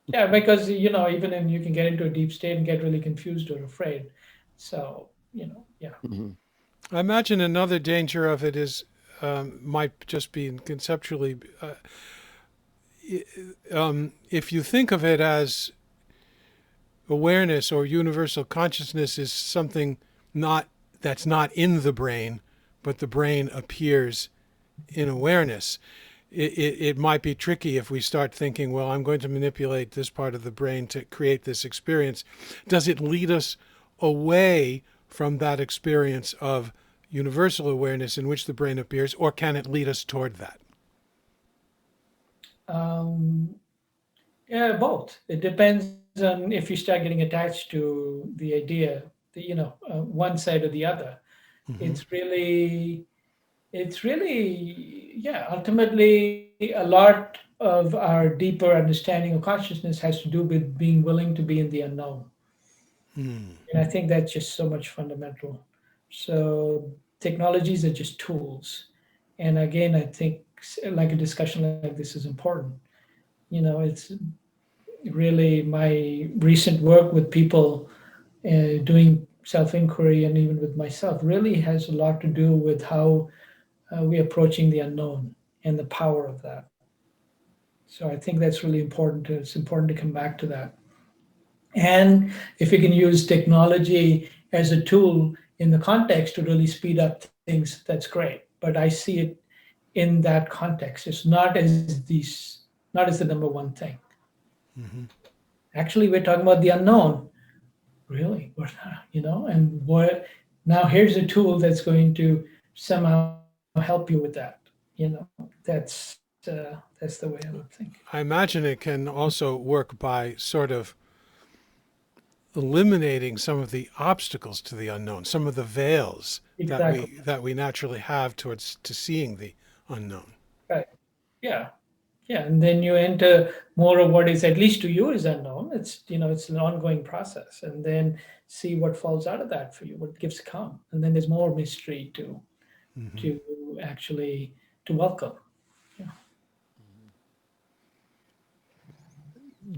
Yeah, because even you can get into a deep state and get really confused or afraid. So, yeah. Mm-hmm. I imagine another danger of it is might just be conceptually. If you think of it as awareness or universal consciousness is something that's not in the brain, but the brain appears in awareness. It might be tricky if we start thinking, well, I'm going to manipulate this part of the brain to create this experience. Does it lead us away from that experience of universal awareness in which the brain appears, or can it lead us toward that? Yeah, both. It depends on if you start getting attached to the idea, one side or the other. Mm-hmm. It's really, yeah, ultimately, a lot of our deeper understanding of consciousness has to do with being willing to be in the unknown. Mm. And I think that's just so much fundamental. So technologies are just tools. And again, I think like a discussion like this is important. It's really my recent work with people doing self-inquiry, and even with myself, really has a lot to do with how we're approaching the unknown and the power of that. So I think that's really important. It's important to come back to that. And if you can use technology as a tool in the context to really speed up things, that's great. But I see it in that context. It's not as the number one thing. Mm-hmm. Actually, we're talking about the unknown, really. And what now? Here's a tool that's going to somehow help you with that. That's that's the way I would think. I imagine it can also work by sort of eliminating some of the obstacles to the unknown, some of the veils Exactly. that we naturally have towards to seeing the unknown. Right. Yeah. Yeah. And then you enter more of what is, at least to you, is unknown. It's an ongoing process, and then see what falls out of that for you, what gifts come, and then there's more mystery to actually to welcome. Yeah.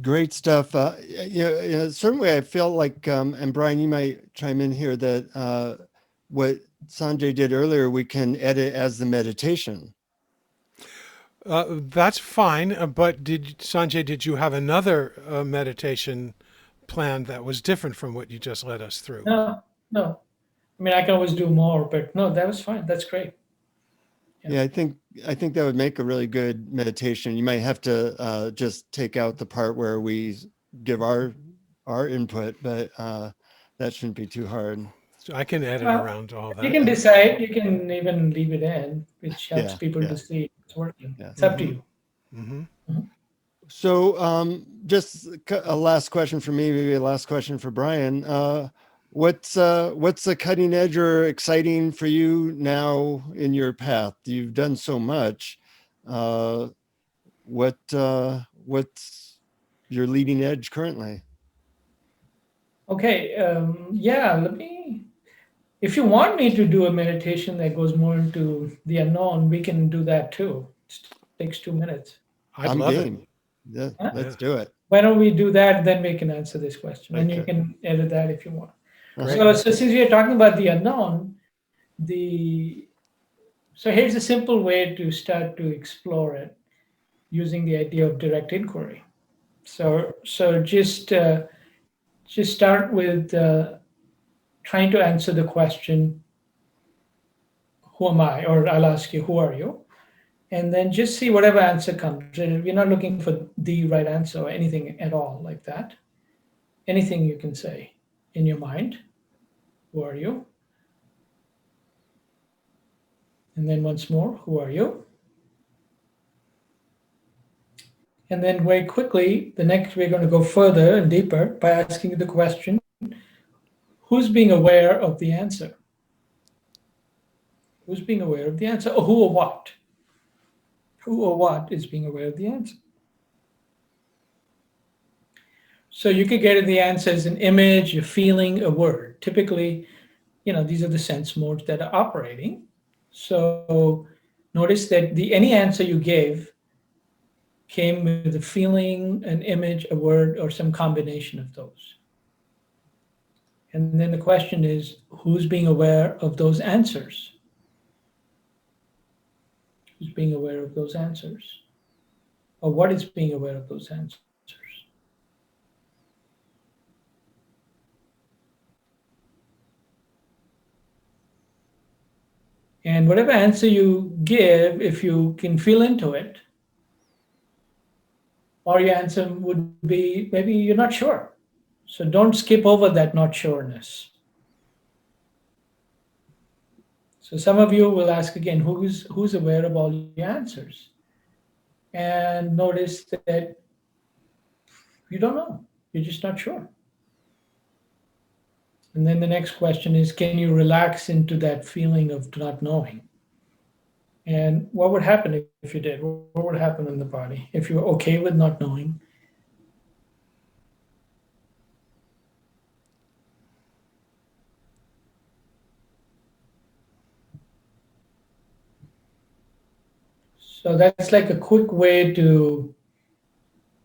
Great stuff. In a certain way, I feel like, and Brian, you might chime in here, that what Sanjay did earlier, we can edit as the meditation. That's fine, but Sanjay, did you have another meditation plan that was different from what you just led us through? No, no. I mean, I can always do more, but no, that was fine. That's great. Yeah, I think that would make a really good meditation. You might have to just take out the part where we give our input, but that shouldn't be too hard. So I can edit Well, around all you that. can decide. You can even leave it in, which helps Yeah, people yeah, to see it's working. yeah. It's up to Mm-hmm. you. Mm-hmm. Mhm. So, just a last question for me, maybe a last question for Brian. What's the cutting edge or exciting for you now in your path? You've done so much. Uh, what's your leading edge currently? Okay. Yeah. Let me. If you want me to do a meditation that goes more into the unknown, we can do that too. It takes 2 minutes. I'd I'm love it. game. Yeah, Huh? let's Yeah. do it. Why don't we do that? Then we can answer this question, and you Okay. can edit that if you want. Uh-huh. Great. So since we are talking about the unknown, the so here's a simple way to start to explore it using the idea of direct inquiry. So just start with trying to answer the question, "Who am I?" Or I'll ask you, "Who are you?" And then just see whatever answer comes. And we're not looking for the right answer or anything at all like that. Anything you can say in your mind. Who are you? And then once more, who are you? And then very quickly, the next we're going to go further and deeper by asking the question, who's being aware of the answer? Who's being aware of the answer? Or who or what? Who or what is being aware of the answer? So you could get the answer as an image, a feeling, a word. Typically, these are the sense modes that are operating. So notice that any answer you gave came with a feeling, an image, a word, or some combination of those. And then the question is, who's being aware of those answers? Who's being aware of those answers? Or what is being aware of those answers? And whatever answer you give, if you can feel into it, or your answer would be maybe you're not sure. So don't skip over that not sureness. So some of you will ask again, who's aware of all your answers? And notice that you don't know. You're just not sure. And then the next question is, can you relax into that feeling of not knowing? And what would happen if you did? What would happen in the body if you're okay with not knowing? So that's like a quick way to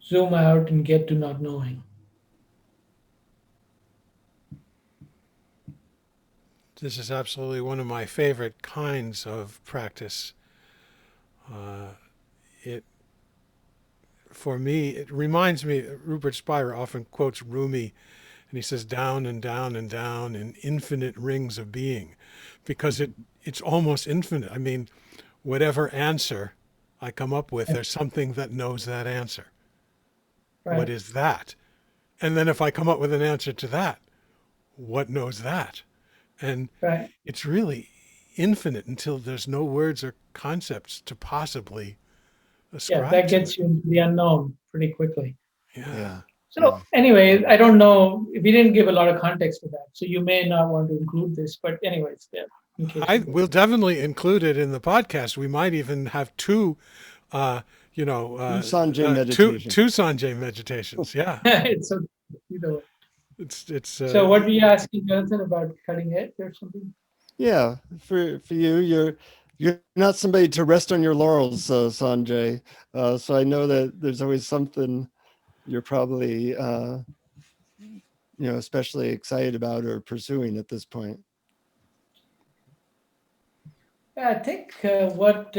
zoom out and get to not knowing. This is absolutely one of my favorite kinds of practice. It, for me, it reminds me. Rupert Spira often quotes Rumi, and he says, "Down and down and down in infinite rings of being," because it's almost infinite. I mean, whatever answer I come up with, there's something that knows that answer. Right. What is that? And then if I come up with an answer to that, what knows that? And Right. it's really infinite until there's no words or concepts to possibly Yeah, ascribe that to gets it. you into the unknown pretty quickly. Yeah. Yeah. So anyway, I don't know if we didn't give a lot of context to that, so you may not want to include this, but anyway, it's there in case. I will definitely include it in the podcast. We might even have two, Two Sanjay meditations. two Sanjay meditations. Yeah, It's so either way. it's So what were you asking, Jonathan, about cutting edge or something? Yeah, for you, you're not somebody to rest on your laurels, Sanjay. So I know that there's always something you're probably especially excited about or pursuing at this point. Yeah, I think what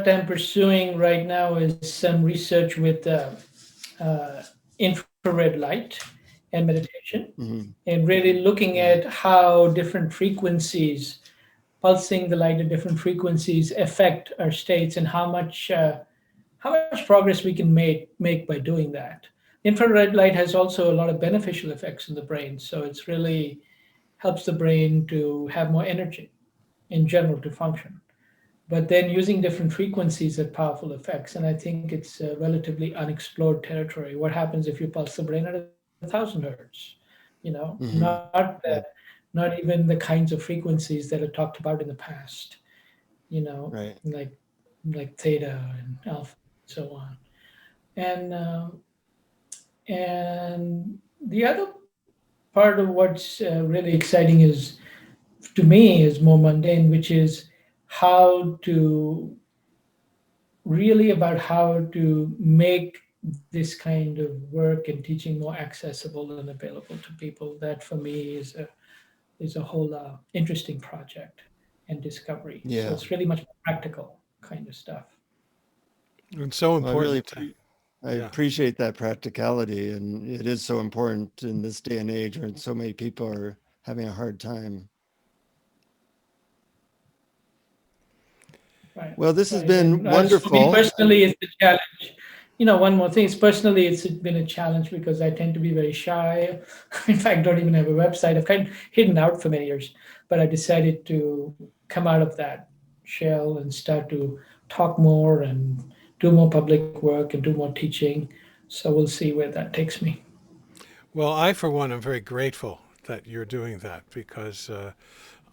I'm pursuing right now is some research with infrared light and meditation, Mm-hmm. and really looking at how different frequencies pulsing the light at different frequencies affect our states, and how much progress we can make by doing that. Infrared light has also a lot of beneficial effects in the brain, so it's really helps the brain to have more energy in general to function. But then using different frequencies have powerful effects, and I think it's a relatively unexplored territory. What happens if you pulse the brain at 1,000 hertz? Hmm. Yeah. Not even the kinds of frequencies that are talked about in the past. Right. Like theta and alpha and so on. And the other part of what's really exciting is, to me, is more mundane, which is how to how to make this kind of work and teaching more accessible and available to people. That for me is a whole interesting project and discovery. So Yeah. it's really much more practical kind of stuff. And so Well, I really important. I Yeah. appreciate that practicality, and it is so important in this day and age when so many people are having a hard time. Right, Well, this has right. been And for me wonderful. personally, it's a challenge. One more thing is, personally, it's been a challenge because I tend to be very shy. In fact, don't even have a website. I've kind of hidden out for many years, but I decided to come out of that shell and start to talk more and do more public work and do more teaching. So we'll see where that takes me. Well, I, for one, am very grateful that you're doing that because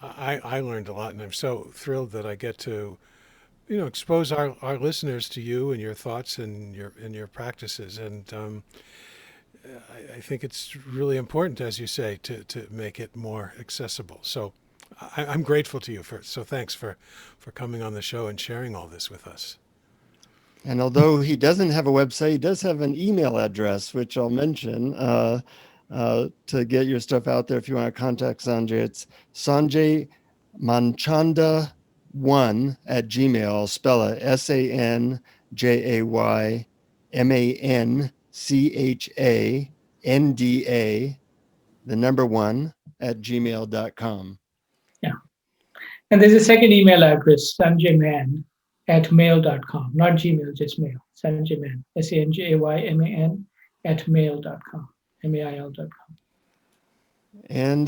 I learned a lot, and I'm so thrilled that I get to, expose our listeners to you and your thoughts and your practices. And I think it's really important, as you say, to make it more accessible. So I'm grateful to you so thanks for coming on the show and sharing all this with us. And although he doesn't have a website, he does have an email address, which I'll mention to get your stuff out there if you want to contact Sanjay. It's Sanjay Manchanda1 at Gmail. I'll spell it SanjayManchanda, the number one, at gmail.com. Yeah. And there's a second email address, sanjayman@mail.com, not Gmail, just mail. Sanjayman, SANJAYMAN @mail.com, mail.com. And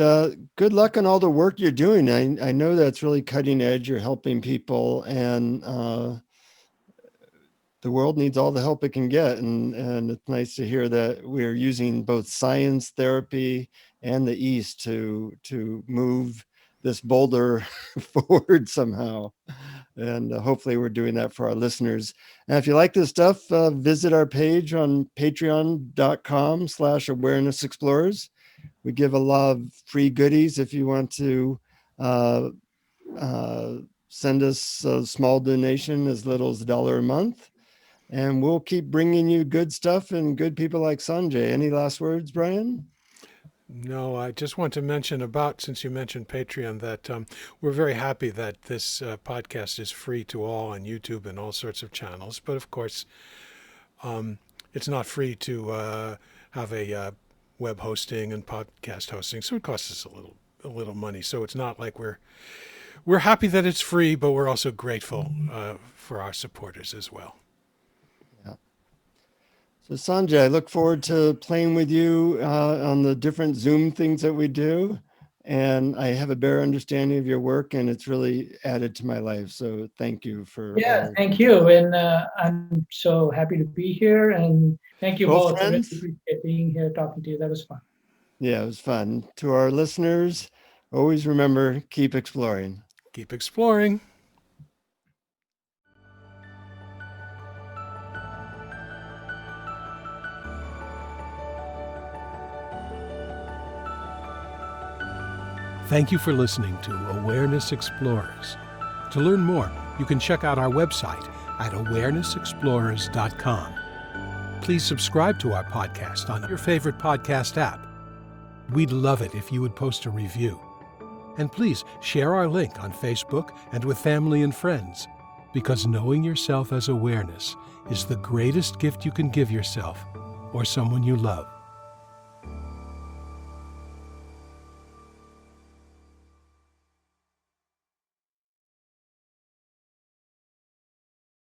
good luck on all the work you're doing. I know that's really cutting edge. You're helping people, and the world needs all the help it can get. And it's nice to hear that we're using both science, therapy, and the East to move this boulder forward somehow. And hopefully we're doing that for our listeners. And if you like this stuff, visit our page on patreon.com/awareness explorers. We give a lot of free goodies if you want to send us a small donation as little as $1 a month. And we'll keep bringing you good stuff and good people like Sanjay. Any last words, Brian? No, I just want to mention since you mentioned Patreon, that we're very happy that this podcast is free to all on YouTube and all sorts of channels. But of course, it's not free to have a web hosting and podcast hosting, so it costs us a little money. So it's not like we're happy that it's free, but we're also grateful for our supporters as well. So Sanjay, I look forward to playing with you on the different Zoom things that we do. And I have a better understanding of your work, and it's really added to my life. So thank you for Thank you. And I'm so happy to be here. And thank you well, both. I really friends. appreciate being here talking to you. That was fun. Yeah, it was fun. To our listeners, always remember, keep exploring. Keep exploring. Thank you for listening to Awareness Explorers. To learn more, you can check out our website at awarenessexplorers.com. Please subscribe to our podcast on your favorite podcast app. We'd love it if you would post a review. And please share our link on Facebook and with family and friends, because knowing yourself as awareness is the greatest gift you can give yourself or someone you love.